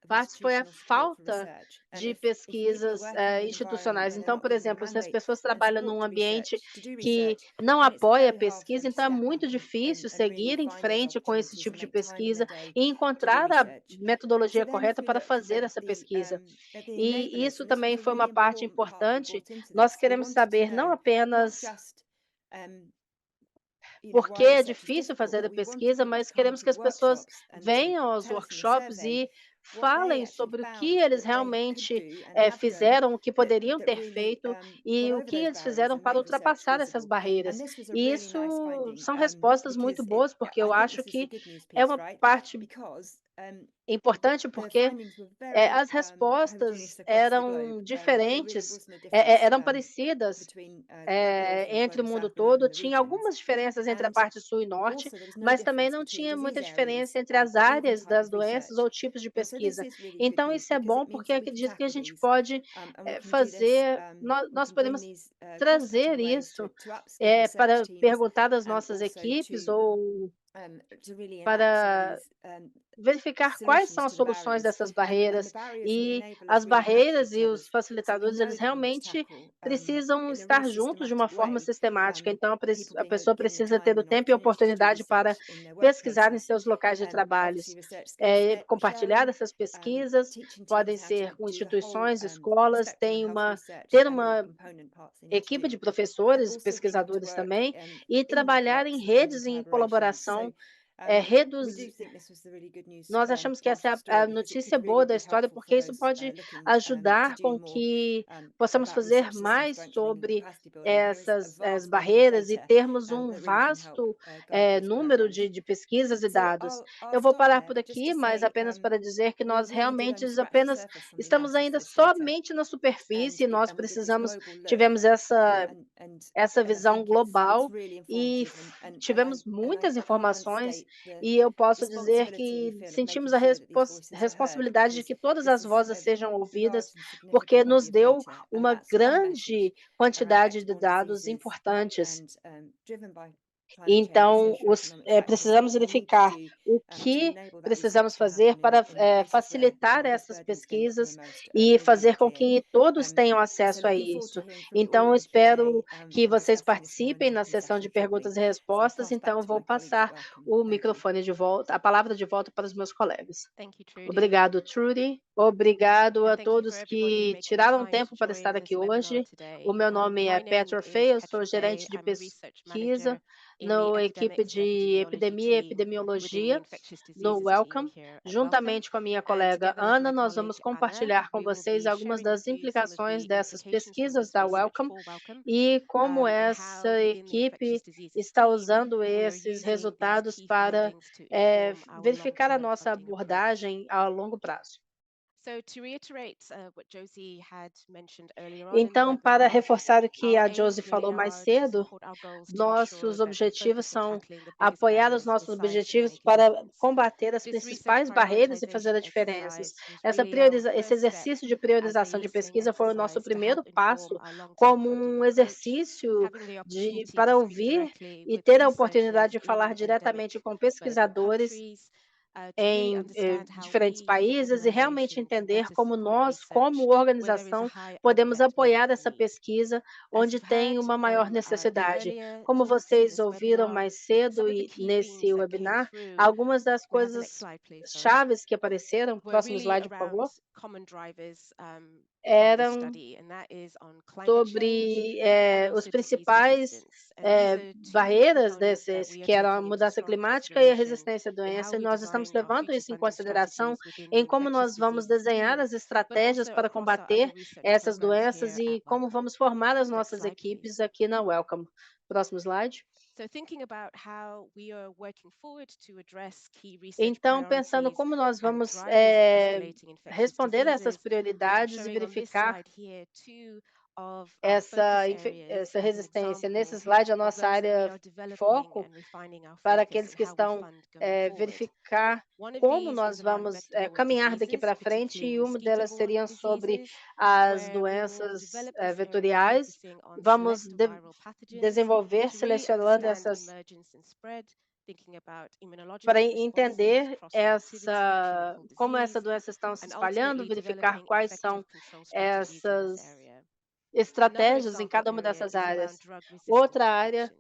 partes foi a falta de pesquisas institucionais. Então, por exemplo, se as pessoas trabalham num ambiente que não apoia a pesquisa, então é muito difícil seguir em frente com esse tipo de pesquisa e encontrar a metodologia correta para fazer essa pesquisa. E isso também foi uma parte importante. Nós queremos saber não apenas porque é difícil fazer a pesquisa, mas queremos que as pessoas venham aos workshops e falem sobre o que eles realmente fizeram, o que poderiam ter feito e o que eles fizeram para ultrapassar essas barreiras. E isso são respostas muito boas, porque eu acho que é uma parte importante, porque as respostas eram diferentes, eram parecidas entre o mundo todo. Tinha algumas diferenças entre a parte sul e norte, mas também não tinha muita diferença entre as áreas das doenças ou tipos de pesquisa. Então, isso é bom, porque acredito que a gente pode fazer, nós podemos trazer isso para perguntar das nossas equipes ou para verificar quais são as soluções dessas barreiras e as barreiras e os facilitadores, eles realmente precisam estar juntos de uma forma sistemática. Então, a pessoa precisa ter o tempo e oportunidade para pesquisar em seus locais de trabalho, compartilhar essas pesquisas, podem ser com instituições, escolas, ter uma equipe de professores, pesquisadores também, e trabalhar em redes em colaboração, reduzir. Nós achamos que essa é a notícia boa da história, porque isso pode ajudar com que possamos fazer mais sobre essas barreiras e termos um vasto número de pesquisas e dados. Eu vou parar por aqui, mas apenas para dizer que nós realmente apenas estamos ainda somente na superfície, nós tivemos essa visão global e tivemos muitas informações e eu posso dizer que sentimos a responsabilidade de que todas as vozes sejam ouvidas, porque nos deu uma grande quantidade de dados importantes. Então, precisamos verificar o que precisamos fazer para facilitar essas pesquisas e fazer com que todos tenham acesso a isso. Então, eu espero que vocês participem na sessão de perguntas e respostas. Então, eu vou passar o microfone de volta, a palavra de volta para os meus colegas. Thank you, Trudy. Obrigado, Trudy. Obrigado a todos que tiraram tempo para estar aqui hoje. O meu nome é Petra Fay, eu sou gerente de pesquisa na equipe de epidemia e epidemiologia no Wellcome. Juntamente com a minha colega Ana, nós vamos compartilhar com vocês algumas das implicações dessas pesquisas da Wellcome e como essa equipe está usando esses resultados para verificar a nossa abordagem a longo prazo. Então, para reforçar o que a Josie falou mais cedo, nossos objetivos são apoiar os nossos objetivos para combater as principais barreiras e fazer a diferença. Esse exercício de priorização de pesquisa foi o nosso primeiro passo como um exercício para ouvir e ter a oportunidade de falar diretamente com pesquisadores em diferentes países e realmente entender como nós, como organização, podemos apoiar essa pesquisa onde tem uma maior necessidade. Como vocês ouviram mais cedo nesse webinar, algumas das coisas chaves que apareceram, próximo slide, por favor, eram sobre os principais barreiras que eram a mudança climática e a resistência à doença, e nós estamos levando isso em consideração em como nós vamos desenhar as estratégias para combater essas doenças e como vamos formar as nossas equipes aqui na Wellcome. Próximo slide. Então, pensando como nós vamos responder a essas prioridades e verificar essa resistência. Nesse slide, a nossa área foco para aqueles que estão verificar como nós vamos caminhar daqui para frente, e uma delas seria sobre as doenças vetoriais. Vamos desenvolver, selecionando essas para entender como essa doença está se espalhando, verificar quais são essas estratégias em cada uma dessas áreas. Outra área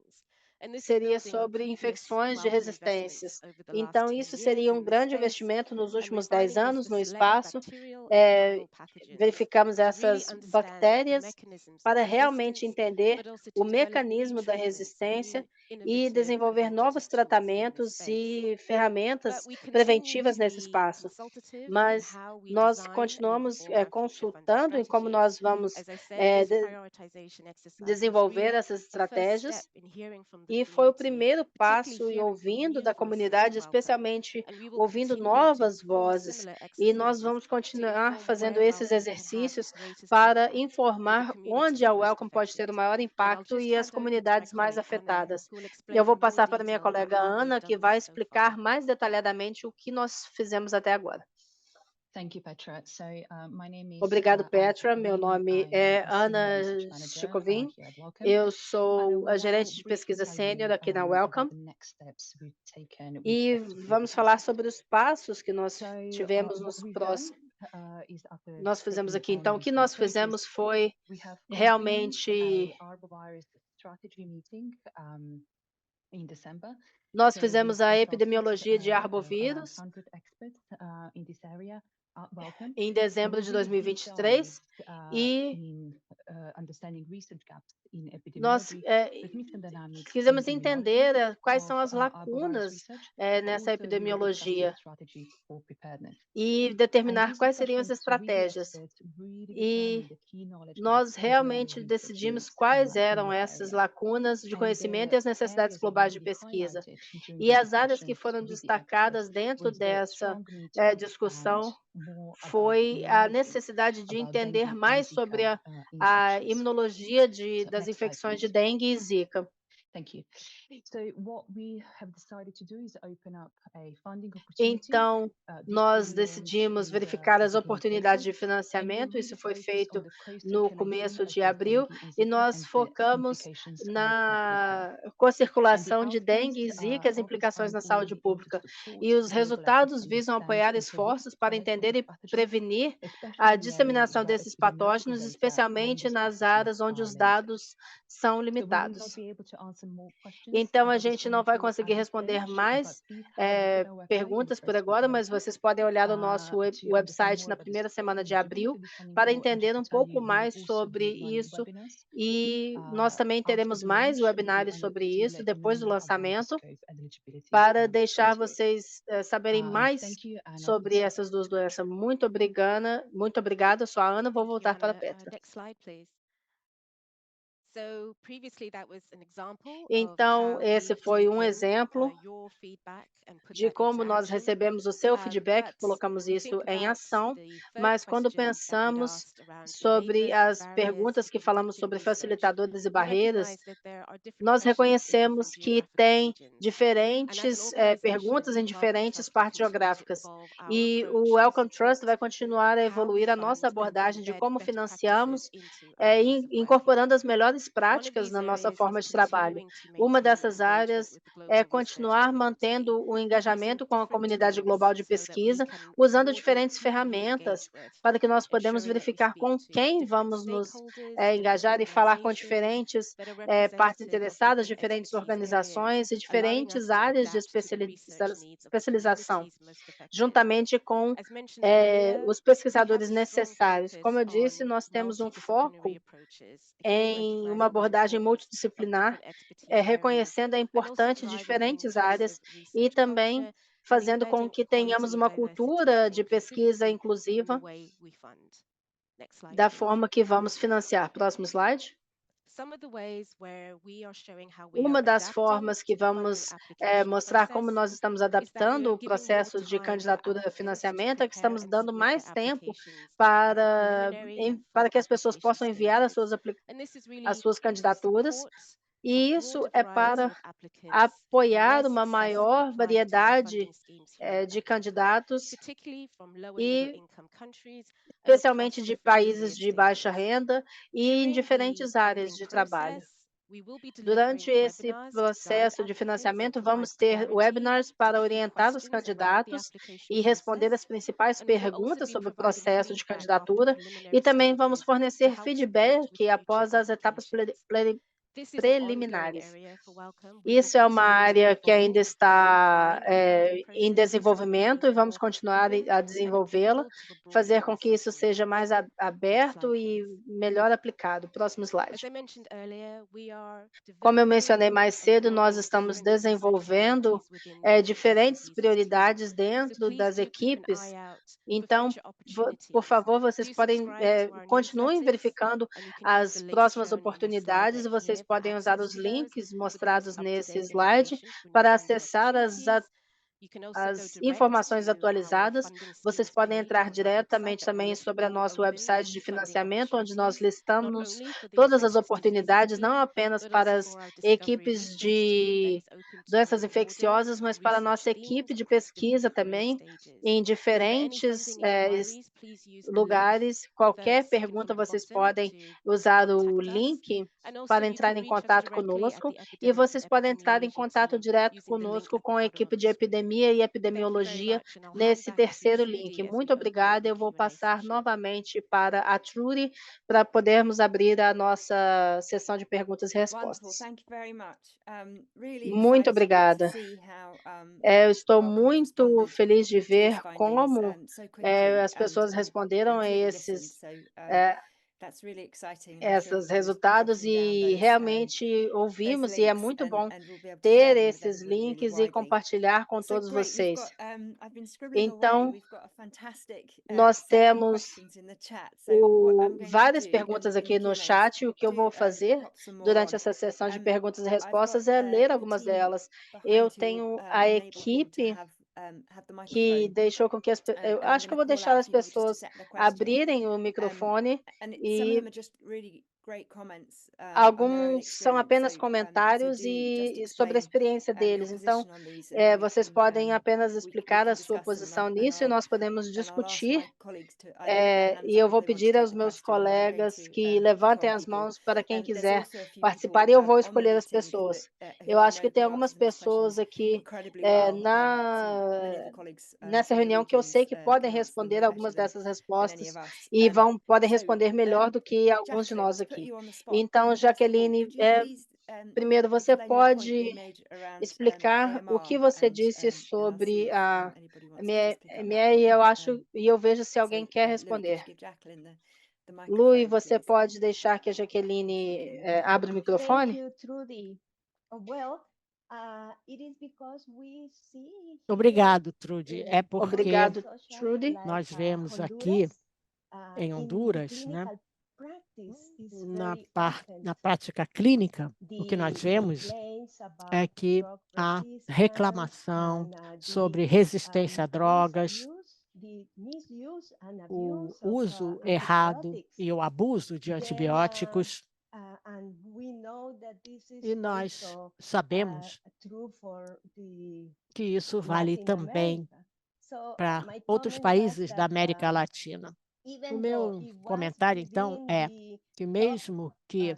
seria sobre infecções de resistências. Então, isso seria um grande investimento nos últimos 10 anos no espaço. Verificamos essas bactérias para realmente entender o mecanismo da resistência e desenvolver novos tratamentos e ferramentas preventivas nesse espaço. Mas nós continuamos consultando em como nós vamos desenvolver essas estratégias, e foi o primeiro passo e ouvindo da comunidade, especialmente ouvindo novas vozes, e nós vamos continuar fazendo esses exercícios para informar onde a Wellcome pode ter o maior impacto e as comunidades mais afetadas. Eu vou passar para minha colega Ana, que vai explicar mais detalhadamente o que nós fizemos até agora. Obrigado, Petra. Meu nome é Ana Chicovin. Eu sou a gerente de pesquisa sênior aqui na Wellcome. E vamos falar sobre os passos que nós tivemos nos próximos. Nós fizemos aqui. Então, o que nós fizemos foi realmente nós fizemos a epidemiologia de arbovírus em dezembro de 2023 e nós quisemos entender quais são as lacunas nessa epidemiologia e determinar quais seriam as estratégias. E nós realmente decidimos quais eram essas lacunas de conhecimento e as necessidades globais de pesquisa. E as áreas que foram destacadas dentro dessa discussão foi a necessidade de entender mais sobre a imunologia das infecções de dengue e zika. Então, nós decidimos verificar as oportunidades de financiamento. Isso foi feito no começo de abril e nós focamos na co-circulação de dengue e zika, as implicações na saúde pública. E os resultados visam apoiar esforços para entender e prevenir a disseminação desses patógenos, especialmente nas áreas onde os dados são limitados. Então, a gente não vai conseguir responder mais perguntas por agora, mas vocês podem olhar o nosso website na primeira semana de abril para entender um pouco mais sobre isso. E nós também teremos mais webinários sobre isso depois do lançamento, para deixar vocês saberem mais sobre essas duas doenças. Muito obrigada, sou a Ana, vou voltar para a Petra. Next slide, please. Então, esse foi um exemplo de como nós recebemos o seu feedback, colocamos isso em ação, mas quando pensamos sobre as perguntas que falamos sobre facilitadores e barreiras, nós reconhecemos que tem diferentes perguntas em diferentes partes geográficas. E o Wellcome Trust vai continuar a evoluir a nossa abordagem de como financiamos, incorporando as melhores práticas na nossa forma de trabalho. Uma dessas áreas é continuar mantendo o engajamento com a comunidade global de pesquisa, usando diferentes ferramentas para que nós podemos verificar com quem vamos nos engajar e falar com diferentes partes interessadas, diferentes organizações e diferentes áreas de especialização, juntamente com os pesquisadores necessários. Como eu disse, nós temos um foco em uma abordagem multidisciplinar, reconhecendo a importância de diferentes áreas e também fazendo com que tenhamos uma cultura de pesquisa inclusiva da forma que vamos financiar. Próximo slide. Uma das formas que vamos mostrar como nós estamos adaptando o processo de candidatura a financiamento é que estamos dando mais tempo para que as pessoas possam enviar as suas candidaturas, e isso é para apoiar uma maior variedade de candidatos, e especialmente de países de baixa renda e em diferentes áreas de trabalho. Durante esse processo de financiamento, vamos ter webinars para orientar os candidatos e responder as principais perguntas sobre o processo de candidatura, e também vamos fornecer feedback após as etapas preliminares. Isso é uma área que ainda está em desenvolvimento e vamos continuar a desenvolvê-la, fazer com que isso seja mais aberto e melhor aplicado. Próximo slide. Como eu mencionei mais cedo, nós estamos desenvolvendo diferentes prioridades dentro das equipes. Então, por favor, vocês podem continuem verificando as próximas oportunidades. Vocês podem usar os links mostrados nesse slide para acessar as informações atualizadas. Vocês podem entrar diretamente também sobre o nosso website de financiamento, onde nós listamos todas as oportunidades, não apenas para as equipes de doenças infecciosas, mas para a nossa equipe de pesquisa também, em diferentes lugares. Qualquer pergunta, vocês podem usar o link para entrar em contato conosco, e vocês podem entrar em contato direto conosco com a equipe de epidemia e epidemiologia nesse terceiro link. Muito obrigada. Eu vou passar novamente para a Trudy para podermos abrir a nossa sessão de perguntas e respostas. Muito obrigada. Eu estou muito feliz de ver como as pessoas responderam a esses resultados, e realmente ouvimos, e é muito bom ter esses links e compartilhar com todos vocês. Então, nós temos várias perguntas aqui no chat. O que eu vou fazer durante essa sessão de perguntas e respostas é ler algumas delas. Eu tenho a equipe que deixou com que eu acho que eu vou deixar as pessoas abrirem o microfone, e alguns são apenas comentários e sobre a experiência deles. Então, vocês podem apenas explicar a sua posição nisso e nós podemos discutir. E eu vou pedir aos meus colegas que levantem as mãos para quem quiser participar, e eu vou escolher as pessoas. Eu acho que tem algumas pessoas aqui nessa reunião que eu sei que podem responder algumas dessas respostas e podem responder melhor do que alguns de nós aqui. Então, Jaqueline, Primeiro, você pode explicar o que você disse sobre a MR, eu acho, e eu vejo se alguém quer responder. Lui, você pode deixar que a Jaqueline abra o microfone? Thank you, Trudy. It is because we see Obrigado, Trudy. É porque Obrigado, Trudy. nós vemos aqui em Honduras, né, na prática clínica, o que nós vemos é que há reclamação sobre resistência a drogas, o uso errado e o abuso de antibióticos, e nós sabemos que isso vale também para outros países da América Latina. O meu comentário, então, é que mesmo que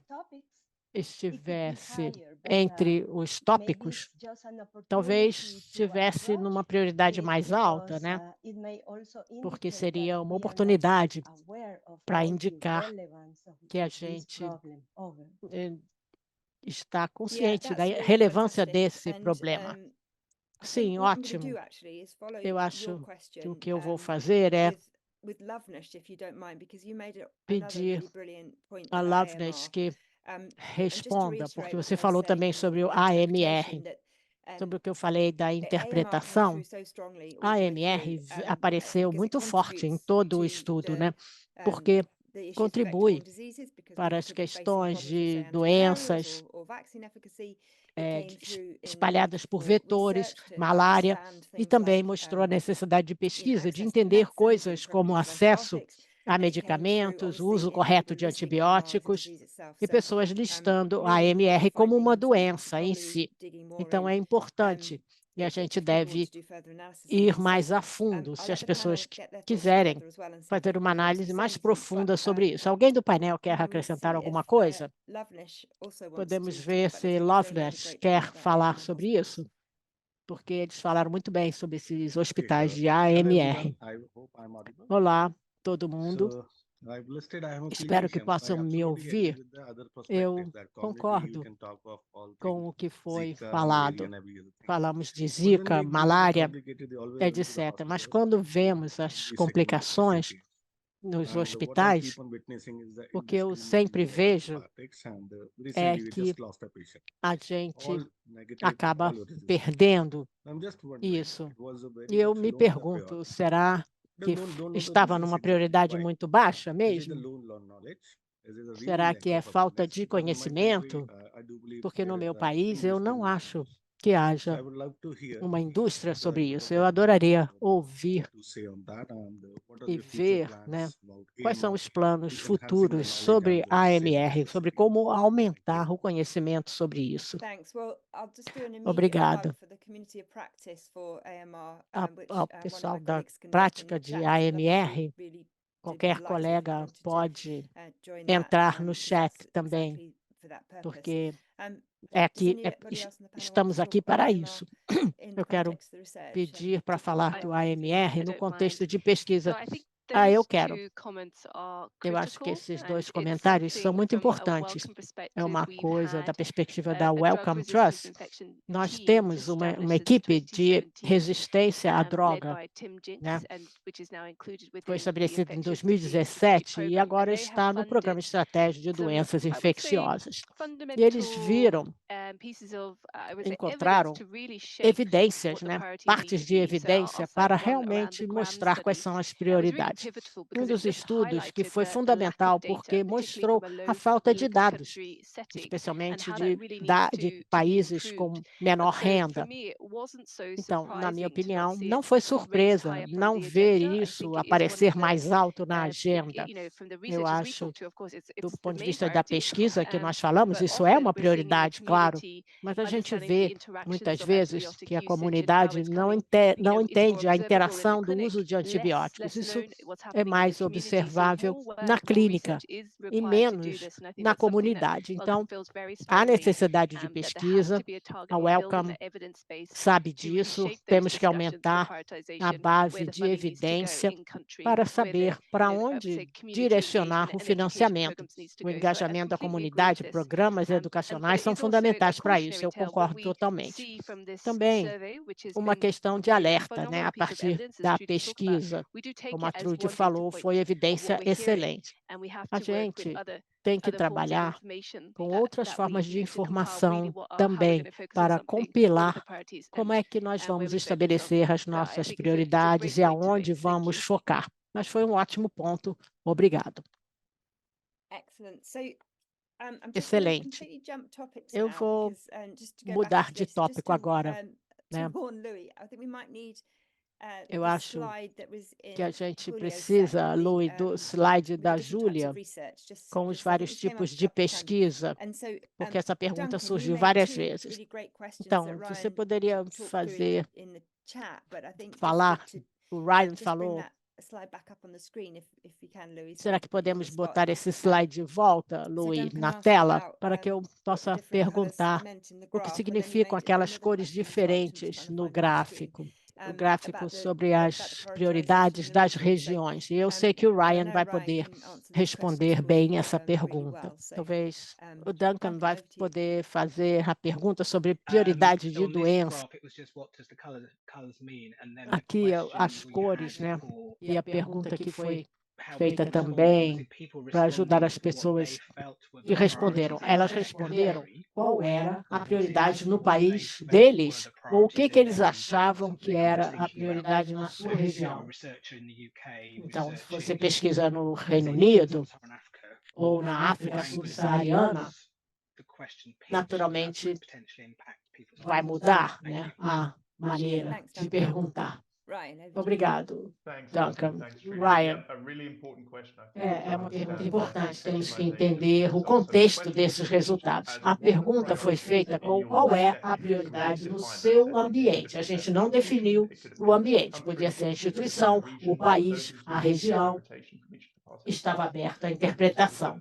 estivesse entre os tópicos, talvez estivesse numa prioridade mais alta, né? Porque seria uma oportunidade para indicar que a gente está consciente da relevância desse problema. Sim, ótimo. Eu acho que o que eu vou fazer é pedir a Loveness que responda, porque você falou também sobre o AMR, sobre o que eu falei da interpretação. A AMR apareceu muito forte em todo o estudo, né? Porque contribui para as questões de doenças espalhadas por vetores, malária, e também mostrou a necessidade de pesquisa, de entender coisas como acesso a medicamentos, o uso correto de antibióticos, e pessoas listando a AMR como uma doença em si. Então, é importante e a gente deve ir mais a fundo, se as pessoas quiserem fazer uma análise mais profunda sobre isso. Alguém do painel quer acrescentar alguma coisa? Podemos ver se Loveness quer falar sobre isso, porque eles falaram muito bem sobre esses hospitais de AMR. Olá, todo mundo. Espero que possam me ouvir. Eu concordo com o que foi falado. Falamos de Zika, malária, etc. Mas quando vemos as complicações nos hospitais, o que eu sempre vejo é que a gente acaba perdendo isso. E eu me pergunto, será que estava numa prioridade muito baixa mesmo? Será que é falta de conhecimento? Porque no meu país eu não acho que haja uma indústria sobre isso. Eu adoraria ouvir e ver, né, quais são os planos futuros sobre a AMR, sobre como aumentar o conhecimento sobre isso. Obrigada. Ao pessoal da prática de AMR, qualquer colega pode entrar no chat também, porque estamos aqui para isso. Eu quero pedir para falar do AMR no contexto de pesquisa. Eu quero. Eu acho que esses dois comentários são muito importantes. É uma coisa da perspectiva da Wellcome Trust. Nós temos uma equipe de resistência à droga, né? Foi estabelecida em 2017 e agora está no Programa Estratégico de Doenças Infecciosas. E eles encontraram evidências, né? Partes de evidência para realmente mostrar quais são as prioridades. Um dos estudos que foi fundamental porque mostrou a falta de dados, especialmente de países com menor renda. Então, na minha opinião, não foi surpresa não ver isso aparecer mais alto na agenda. Eu acho, do ponto de vista da pesquisa que nós falamos, isso é uma prioridade, claro, Mas a gente vê, muitas vezes, que a comunidade não entende a interação do uso de antibióticos. Isso é mais observável na clínica e menos na comunidade. Então, há necessidade de pesquisa, a Wellcome sabe disso, temos que aumentar a base de evidência para saber para onde direcionar o financiamento. O engajamento da comunidade, programas educacionais são fundamentais para isso, eu concordo totalmente. Também uma questão de alerta, né, a partir da pesquisa, como a Trude falou, foi evidência excelente. A gente tem que trabalhar com outras formas de informação também para compilar como é que nós vamos estabelecer as nossas prioridades e aonde vamos focar. Mas foi um ótimo ponto. Obrigado. Excelente. Eu vou mudar de tópico agora, né? Eu acho que a gente precisa, Louis, do slide da Júlia, com os vários tipos de pesquisa, porque essa pergunta surgiu várias vezes. Então, você poderia falar, o Ryan falou, será que podemos botar esse slide de volta, Louis, na tela, para que eu possa perguntar o que significam aquelas cores diferentes no gráfico? O gráfico sobre as prioridades das regiões. E eu sei que o Ryan vai poder responder bem essa pergunta. Talvez o Duncan vai poder fazer a pergunta sobre prioridade de doença. Aqui as cores, né? E a pergunta que foi feita também para ajudar as pessoas que responderam. Elas responderam qual era a prioridade no país deles, ou o que eles achavam que era a prioridade na sua região. Então, se você pesquisa no Reino Unido ou na África subsaariana, naturalmente vai mudar, né, a maneira de perguntar. Obrigado, Duncan. Ryan, é uma pergunta importante. Temos que entender o contexto desses resultados. A pergunta foi feita com qual é a prioridade no seu ambiente. A gente não definiu o ambiente. Podia ser a instituição, o país, a região. Estava aberta à interpretação.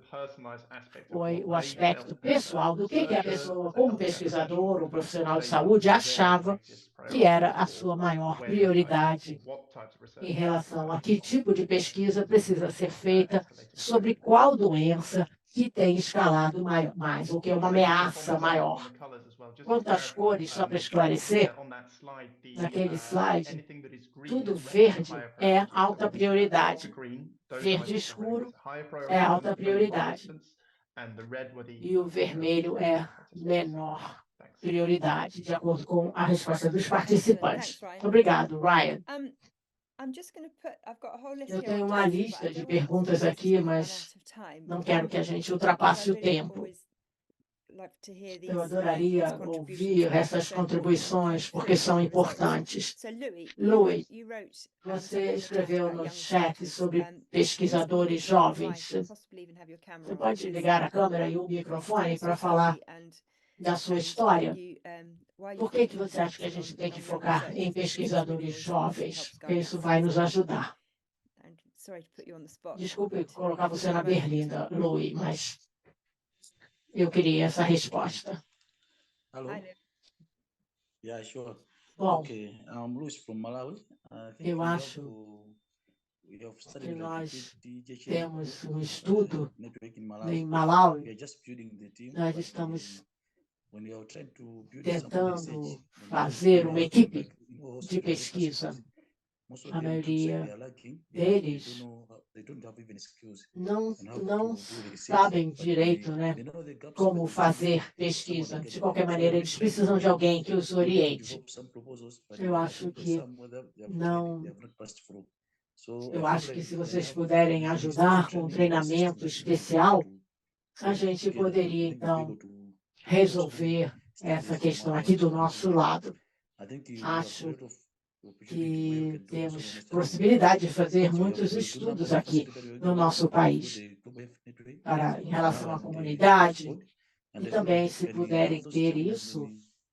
Foi o aspecto pessoal do que a pessoa, como pesquisador ou profissional de saúde, achava que era a sua maior prioridade em relação a que tipo de pesquisa precisa ser feita sobre qual doença que tem escalado mais, ou que é uma ameaça maior. Quanto às cores, só para esclarecer, naquele slide, tudo verde é alta prioridade. Verde escuro é alta prioridade. E o vermelho é menor prioridade, de acordo com a resposta dos participantes. Obrigado, Ryan. Eu tenho uma lista de perguntas aqui, mas não quero que a gente ultrapasse o tempo. Eu adoraria ouvir essas contribuições, porque são importantes. Louis, você escreveu no chat sobre pesquisadores jovens. Você pode ligar a câmera e o microfone para falar da sua história? Por que você acha que a gente tem que focar em pesquisadores jovens? Porque isso vai nos ajudar. Desculpe colocar você na berlinda, Louis, mas eu queria essa resposta. Alô? Yeah, sure. Bom, Okay, I'm Luis from Malawi. eu acho que nós temos um estudo em Malawi. Nós estamos tentando fazer uma equipe de pesquisa. A maioria deles não sabem direito, né, como fazer pesquisa. De qualquer maneira, eles precisam de alguém que os oriente. Eu acho que não. Eu acho que se vocês puderem ajudar com um treinamento especial, a gente poderia, então, resolver essa questão aqui do nosso lado. Acho que temos possibilidade de fazer muitos estudos aqui no nosso país em relação à comunidade, E também, se puderem ter isso,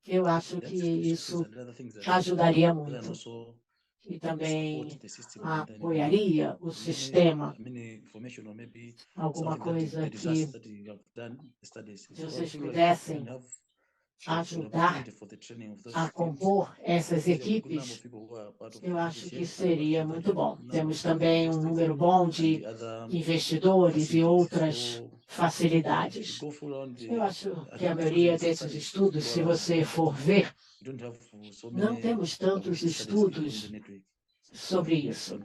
eu acho que isso ajudaria muito. E também apoiaria o sistema. Alguma coisa que vocês pudessem ajudar a compor essas equipes, eu acho que seria muito bom. Temos também um número bom de investidores e outras facilidades. Eu acho que a maioria desses estudos, se você for ver, não temos tantos estudos sobre isso.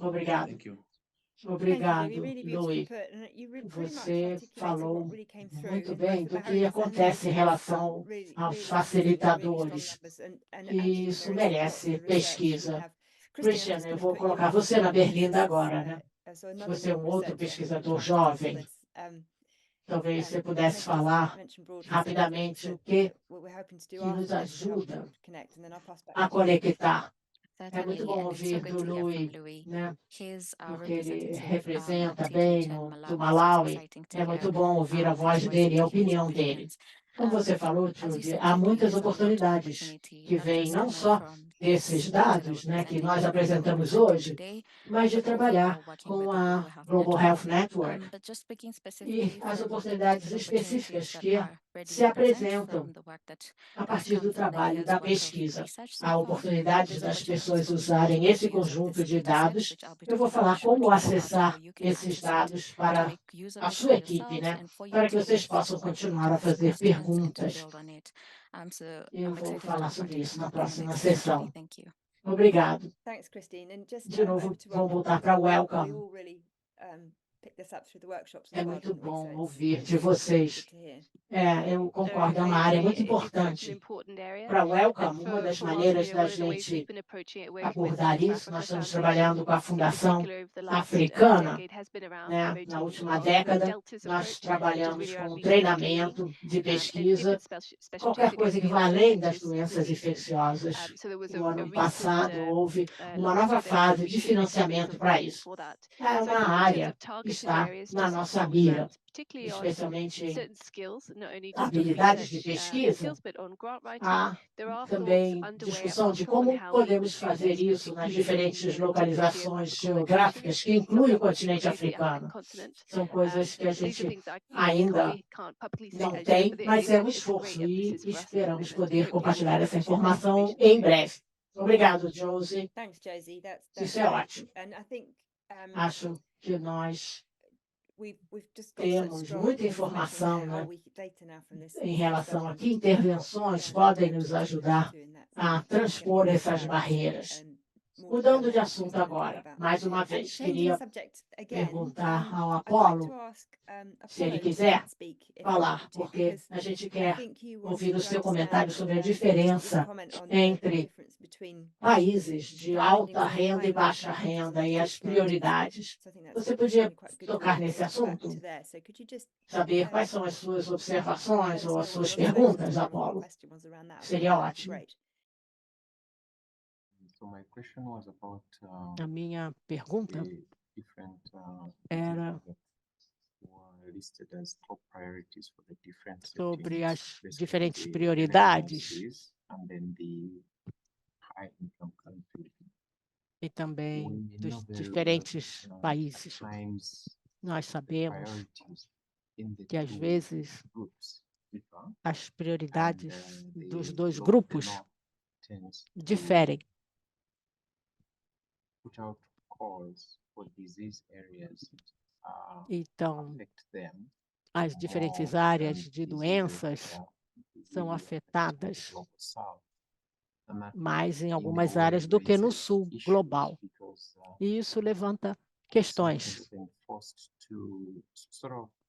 Obrigado. Obrigado, Louis. Você falou muito bem do que acontece em relação aos facilitadores. E isso merece pesquisa. Christian, eu vou colocar você na berlinda agora, né? Você é um outro pesquisador jovem. Talvez você pudesse falar rapidamente o que nos ajuda a conectar. É muito bom ouvir do Louis, né? Porque ele representa bem do Malawi. É muito bom ouvir a voz dele e a opinião dele. Como você falou, Trudy, há muitas oportunidades que vêm não só desses dados, né, que nós apresentamos hoje, mas de trabalhar com a Global Health Network e as oportunidades específicas que se apresentam a partir do trabalho da pesquisa. Há oportunidades das pessoas usarem esse conjunto de dados. Eu vou falar como acessar esses dados para a sua equipe, né? Para que vocês possam continuar a fazer perguntas. Eu vou falar sobre isso na próxima sessão. Obrigado. De novo, vamos voltar para o Welcome. É muito bom ouvir de vocês. Eu concordo, é uma área muito importante. Para o Welcome, uma das maneiras da gente abordar isso, nós estamos trabalhando com a Fundação Africana, né? Na última década, nós trabalhamos com treinamento de pesquisa, qualquer coisa que vá além das doenças infecciosas. No ano passado, houve uma nova fase de financiamento para isso. É uma área que está na nossa mira, especialmente em habilidades de pesquisa. Há também discussão de como podemos fazer isso nas diferentes localizações geográficas, que inclui o continente africano. São coisas que a gente ainda não tem, mas é um esforço e esperamos poder compartilhar essa informação em breve. Obrigado, Josie. Isso é ótimo. Acho que nós temos muita informação, né, em relação a que intervenções podem nos ajudar a transpor essas barreiras. Mudando de assunto agora, mais uma vez, queria perguntar ao Apolo se ele quiser falar, porque a gente quer ouvir o seu comentário sobre a diferença entre países de alta renda e baixa renda e as prioridades. Você podia tocar nesse assunto? Saber quais são as suas observações ou as suas perguntas, Apolo? Seria ótimo. A minha pergunta era sobre as diferentes prioridades e também dos diferentes países. Nós sabemos que, às vezes, as prioridades dos dois grupos diferem. Então, as diferentes áreas de doenças são afetadas mais em algumas áreas do que no sul global. E isso levanta questões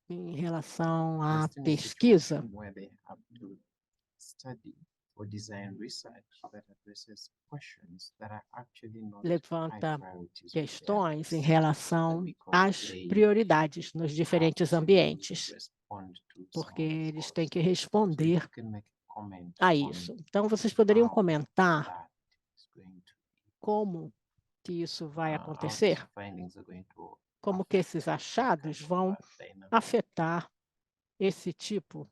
em relação à pesquisa. Levanta questões em relação às prioridades nos diferentes ambientes, porque eles têm que responder a isso. Então, vocês poderiam comentar como que isso vai acontecer? Como que esses achados vão afetar esse tipo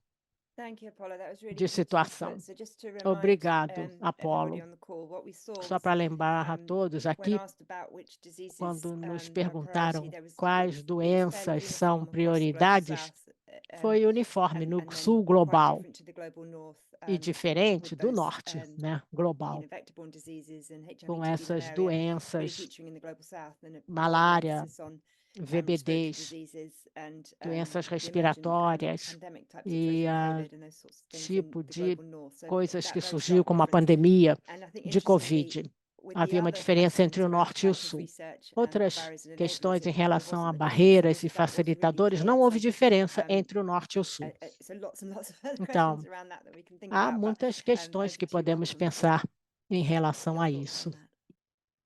Thank you, Apollo. That was really de good situação. input. So just to remind Obrigado, everybody Apolo. on the call, what we saw Só was, para lembrar a todos when aqui, asked about which diseases quando nos are perguntaram priority, there was quais fairly doenças são uniform across the Global prioridades, South, foi uniforme and no then sul quite global different to the Global North, e diferente with do those, norte, né, global, vector-borne diseases and HIV, com TB, essas malaria really doenças, featuring in the Global South, and a more malária, emphasis on respiratory VBDs, diseases and doenças the emergent respiratórias pandemic type e situation of a COVID and those sorts of things in tipo the de Global North. So coisas that que very surgiu stark como a difference. pandemia And I think de interestingly, Covid. with the Havia uma other diferença entre o questions around norte e o types of sul. research and Outras barriers and enablers, questões em it relação a wasn't the case. So barreiras e that was really facilitadores, clear. não houve So, diferença entre o norte e o sul. so lots and lots of other Então, questions around that we can think há about, but muitas questões over que to you, podemos Malcolm, for pensar em relação your a thoughts isso. on that.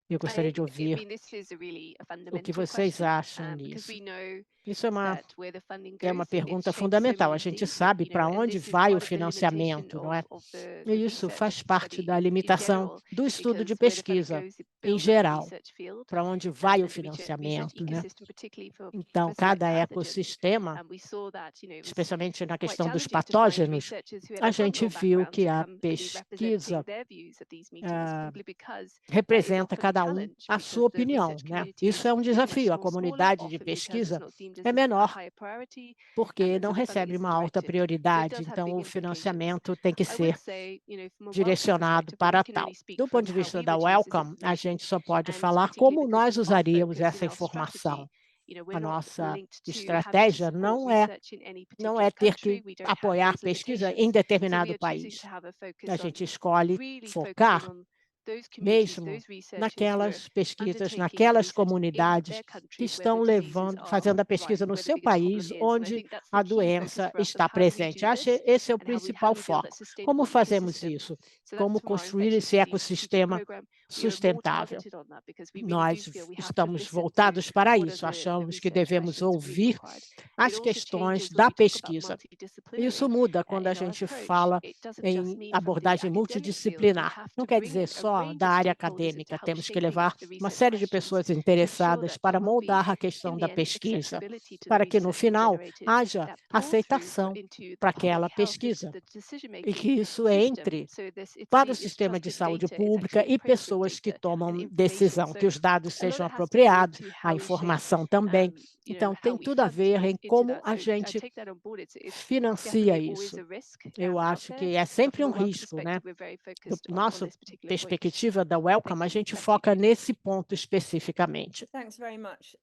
Eu gostaria de I ouvir mean, this is really a o que fundamental vocês question, acham because nisso. we know Isso é uma that where the funding É uma goes, it pergunta shapes so fundamental. A many gente things, sabe para and onde this is vai o part of the limitation financiamento, não é? of the E isso research faz parte study da in limitação general, do estudo de because where the funding pesquisa goes, it em builds up the geral, research field para onde vai and o the research financiamento, né? ecosystem, particularly Então, for certain cada pathogens. ecossistema, And we saw that, it was especialmente na quite questão dos challenging to find patógenos, researchers who had a a gente rural viu background que to a come and be pesquisa representing their views at these meetings, simply because that is representa often a cada challenge, a because sua the opinião, research né? community Isso é um is desafio. much A more smaller, comunidade de often because it's pesquisa not deemed as é a menor higher priority, porque and não so the funding recebe uma isn't alta directed. So it prioridade, does have então big o implications. financiamento tem que I would ser say, from a Wellcome direcionado perspective, but para we can tal. only speak Do from ponto de how vista we da would use this Wellcome, a information, gente só pode and falar particularly como because nós our usaríamos focus essa in our informação. strategy, we're A not nossa linked to having to estratégia support não é research in any não particular é ter country. que We don't have apoiar those pesquisa limitations. em So we determinado are choosing país. to have a A focus on gente escolhe really focar focusing on those communities, mesmo those researchers who are naquelas pesquisas, undertaking the naquelas research in comunidades their que countries where estão the diseases fazendo a pesquisa rising, no where the seu biggest problem país, is. And I onde think that's a the key focus doença for us, of está how do we presente. do Acho this esse é o and how principal we build that foco. sustainable Como fazemos ecosystem. isso? So Como that's from our construir esse infectious disease strategic ecossistema program. We are more sustentável? targeted on that because we really Nós do feel we have to estamos listen to voltados para what are isso. the Achamos que research devemos questions really ouvir required. It as also questões changes when da we talk about pesquisa. multidisciplinary Isso muda quando a in our gente approach. fala It doesn't just em mean from the abordagem academic field. We multidisciplinar. have Não to quer bring dizer in a só range da of área stakeholders into acadêmica. help Temos que shaping levar the uma research série de questions pessoas to ensure interessadas that para there will be, moldar a in questão the da end, pesquisa, accessibility to the para que no research being final generated, haja that pull through aceitação into the para public aquela health, pesquisa the e decision-making que isso system. entre So this, para o it's sistema de trusted saúde data, it's pública actually e appropriate pessoas que data and tomam information. decisão, que So os dados a lot sejam that has to do with apropriados, how a we shape, informação também. Então, how tem we tudo a fund ver em into como that. a So I gente take that on board. It's financia definitely always isso. a risk Eu out acho there, que é but sempre from um a Wellcome risco, né? perspective, we're very Do focused on nossa this particular point. perspectiva da Wellcome, a gente foca nesse ponto especificamente. Thanks very much.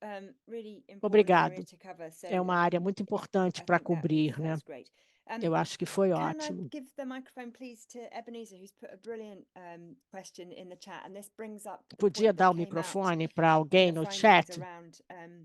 Really important area Obrigado. to cover. So É uma área muito importante para cobrir, né? was great. Eu acho que foi Can I ótimo. give the microphone, please, to Ebenezer, who's put a brilliant question in the chat, and this brings up the Podia point dar that o came out microfone para in alguém the no findings chat around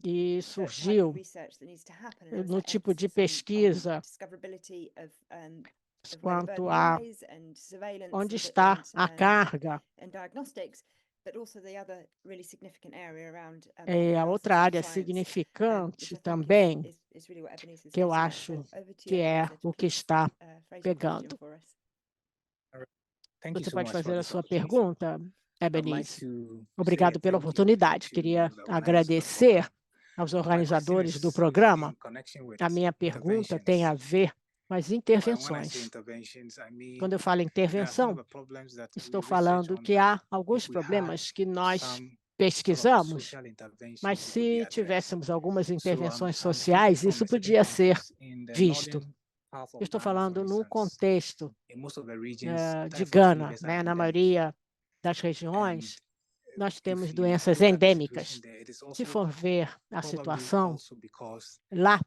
e the type of surgiu research that needs to happen, and there was no that tipo de emphasis on pesquisa discoverability of where the quanto burden a lies and surveillance onde está a carga. and diagnostics, but also the other really significant area around É a outra área significante também, que eu acho que é o que está pegando. Você pode fazer a sua pergunta, Ebenezer. Obrigado pela oportunidade. Queria agradecer aos organizadores do programa. A minha pergunta tem a ver com as intervenções. Quando eu falo intervenção, estou falando que há alguns problemas que nós pesquisamos, mas se tivéssemos algumas intervenções sociais, isso podia ser visto. Eu estou falando no contexto de Gana, né? Na maioria das regiões, nós temos doenças endêmicas. Se for ver a situação lá,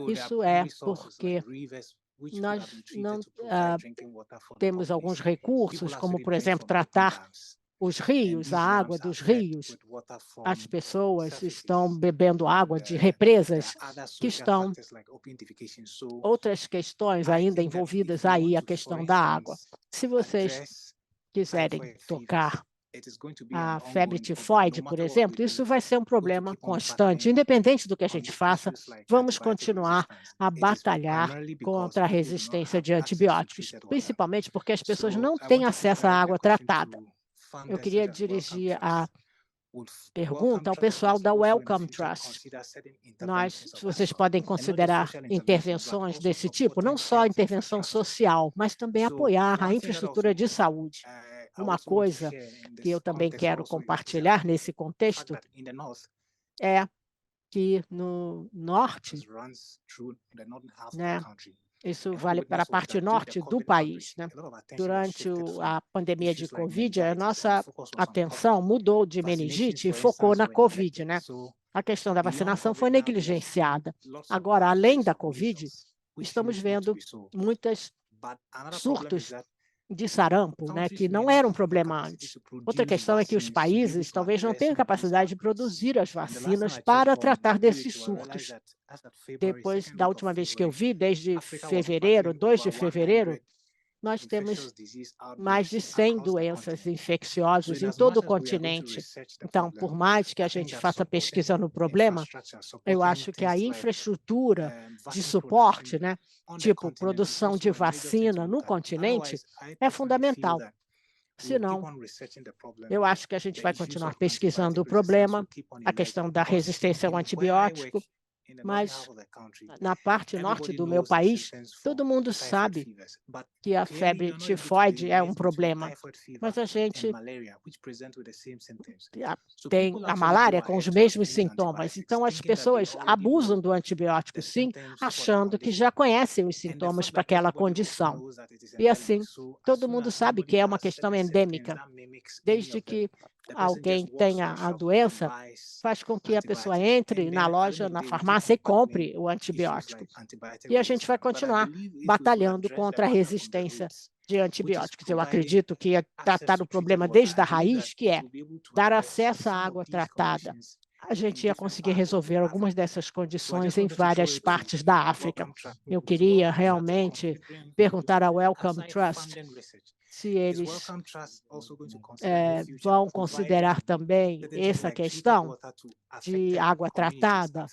isso é porque nós não temos alguns recursos, como, por exemplo, tratar os rios, a água dos rios. As pessoas estão bebendo água de represas que estão outras questões ainda envolvidas aí, a questão da água. Se vocês quiserem tocar a febre tifoide, por exemplo, isso vai ser um problema constante. Independente do que a gente faça, vamos continuar a batalhar contra a resistência de antibióticos, principalmente porque as pessoas não têm acesso à água tratada. Eu queria dirigir a pergunta ao pessoal da Wellcome Trust. Vocês podem considerar intervenções desse tipo, não só intervenção social, mas também apoiar a infraestrutura de saúde. Uma coisa que eu também quero compartilhar nesse contexto é que no norte, né, isso vale para a parte norte do país, né? Durante a pandemia de Covid, a nossa atenção mudou de meningite e focou na Covid, né? A questão da vacinação foi negligenciada. Agora, além da Covid, estamos vendo muitos surtos de sarampo, né, que não era um problema antes. Outra questão é que os países talvez não tenham capacidade de produzir as vacinas para tratar desses surtos. Depois da última vez que eu vi, desde fevereiro, 2 de fevereiro, nós temos mais de 100 doenças infecciosas em todo o continente. Então, por mais que a gente faça pesquisa no problema, eu acho que a infraestrutura de suporte, né, tipo produção de vacina no continente, é fundamental. Senão, eu acho que a gente vai continuar pesquisando o problema, a questão da resistência ao antibiótico, mas na parte norte do meu país, todo mundo sabe que a febre tifoide é um problema, mas a gente tem a malária com os mesmos sintomas. Então, as pessoas abusam do antibiótico, sim, achando que já conhecem os sintomas para aquela condição. E assim, todo mundo sabe que é uma questão endêmica. Desde que alguém tenha a doença, faz com que a pessoa entre na loja, na farmácia e compre o antibiótico. E a gente vai continuar batalhando contra a resistência de antibióticos. Eu acredito que é tratar o problema desde a raiz, que é dar acesso à água tratada. A gente ia conseguir resolver algumas dessas condições em várias partes da África. Eu queria realmente perguntar ao Wellcome Trust se eles vão considerar também essa questão de água tratada,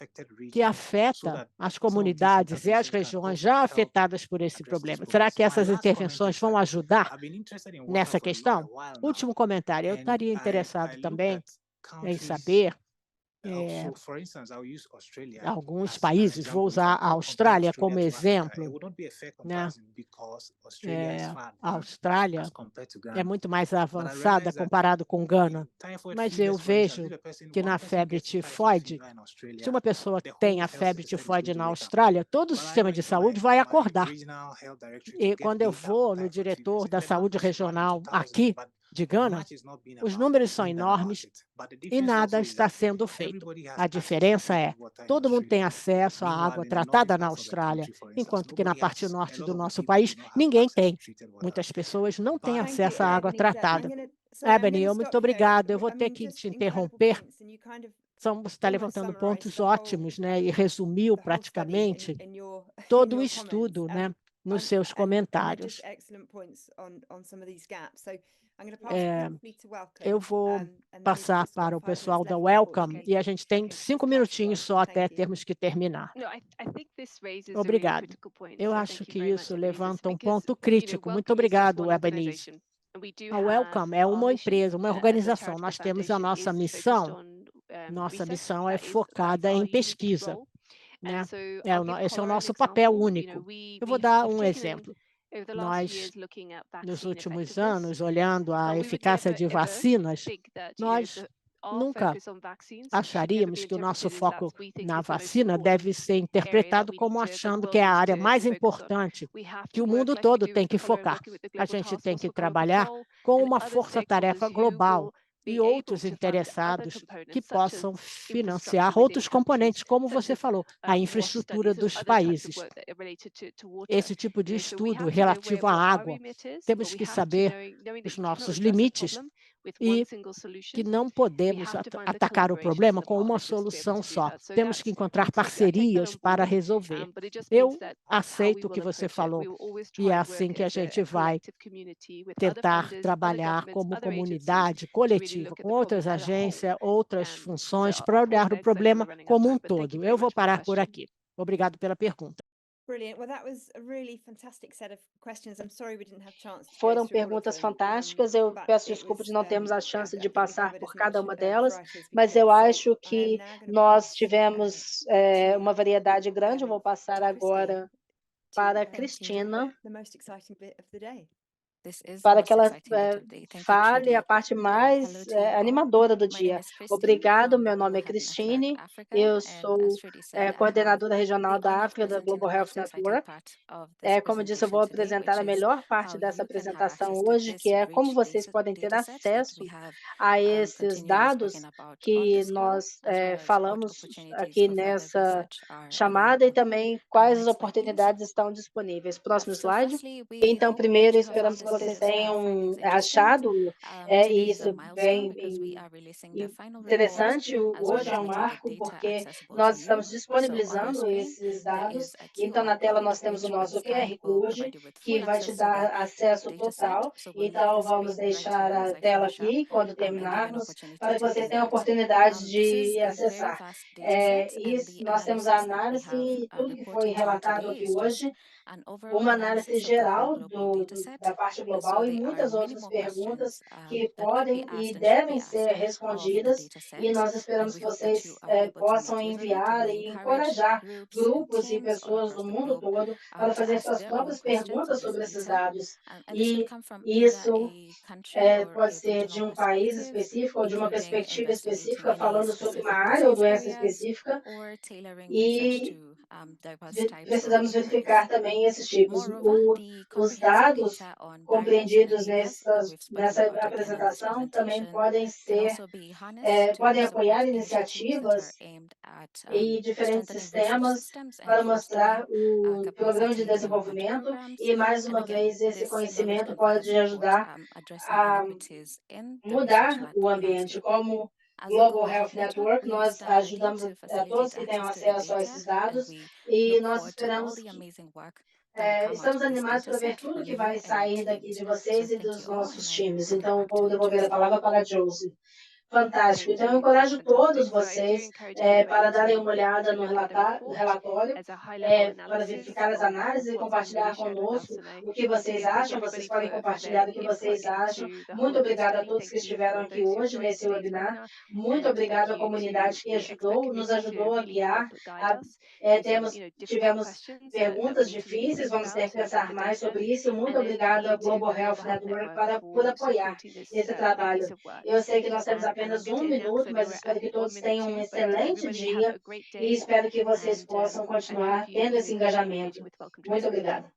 que afeta as comunidades e as regiões já afetadas por esse problema. Será que essas intervenções vão ajudar nessa questão? Último comentário, eu estaria interessado também em saber alguns países, vou usar a Austrália como exemplo, né? A Austrália é muito mais avançada comparado com Gana, mas eu vejo que na febre tifoide, se uma pessoa tem a febre tifoide na Austrália, todo o sistema de saúde vai acordar. E quando eu vou no diretor da saúde regional aqui, de Gana, os números são enormes e nada está sendo feito. A diferença é, todo mundo tem acesso à água tratada na Austrália, enquanto que na parte norte do nosso país, ninguém tem. Muitas pessoas não têm acesso à água tratada. Ebony, muito obrigado. Eu vou ter que te interromper. Você está levantando pontos ótimos, né? E resumiu praticamente todo o estudo, né? Nos seus comentários. Eu vou passar para o pessoal da Wellcome e a gente tem 5 minutinhos só até termos que terminar. Obrigado. Eu acho que isso levanta um ponto crítico. Muito obrigado, Ebenezer. A Wellcome é uma empresa, uma organização. Nós temos a nossa missão. Nossa missão é focada em pesquisa, né? Esse é o nosso papel único. Eu vou dar um exemplo. Nós, nos últimos anos, olhando a eficácia de vacinas, nós nunca acharíamos que o nosso foco na vacina deve ser interpretado como achando que é a área mais importante, que o mundo todo tem que focar. A gente tem que trabalhar com uma força-tarefa global e outros interessados que possam financiar outros componentes, como você falou, a infraestrutura dos países. Esse tipo de estudo relativo à água, temos que saber os nossos limites e que não podemos atacar o problema com uma solução só. Temos que encontrar parcerias para resolver. Eu aceito o que você falou e é assim que a gente vai tentar trabalhar como comunidade coletiva, com outras agências, outras funções, para olhar o problema como um todo. Eu vou parar por aqui. Obrigado pela pergunta. Foram perguntas fantásticas. Eu peço desculpa de não termos a chance de passar por cada uma delas, mas eu acho que nós tivemos uma variedade grande. Eu vou passar agora para a Cristina, para que ela fale a parte mais animadora do dia. Obrigado, meu nome é Cristine, eu sou coordenadora regional da África da Global Health Network. Como eu disse, eu vou apresentar a melhor parte dessa apresentação hoje, que é como vocês podem ter acesso a esses dados que nós falamos aqui nessa chamada e também quais as oportunidades estão disponíveis. Próximo slide. Então, primeiro, esperamos que vocês tenham achado, e isso bem interessante. Hoje é um marco, porque nós estamos disponibilizando esses dados. Então, na tela nós temos o nosso QR Code, que vai te dar acesso total. Então, vamos deixar a tela aqui quando terminarmos, para que vocês tenham a oportunidade de acessar. Nós temos a análise e tudo que foi relatado aqui hoje, uma análise geral da parte global e muitas outras perguntas que podem e devem ser respondidas, e nós esperamos que vocês possam enviar e encorajar grupos e pessoas do mundo todo para fazer suas próprias perguntas sobre esses dados. E isso pode ser de um país específico ou de uma perspectiva específica, falando sobre uma área ou doença específica, e precisamos verificar também esses tipos. Os dados compreendidos nessa apresentação também podem apoiar iniciativas e diferentes sistemas para mostrar o programa de desenvolvimento, e, mais uma vez, esse conhecimento pode ajudar a mudar o ambiente. Como Global Health Network, nós ajudamos a todos que tenham acesso a esses dados, e nós esperamos que estamos animados para ver tudo que vai sair daqui de vocês e dos nossos times. Então, vou devolver a palavra para a Josie. Fantástico. Então, eu encorajo todos vocês para darem uma olhada no relatório, para verificar as análises e compartilhar conosco o que vocês acham. Vocês podem compartilhar o que vocês acham. Muito obrigada a todos que estiveram aqui hoje nesse webinar. Muito obrigada à comunidade que nos ajudou a guiar. Tivemos perguntas difíceis, vamos ter que pensar mais sobre isso. Muito obrigada ao Global Health Network por apoiar esse trabalho. Eu sei que nós temos apenas um minuto, mas espero que todos tenham um excelente dia e espero que vocês possam continuar tendo esse engajamento. Muito obrigada.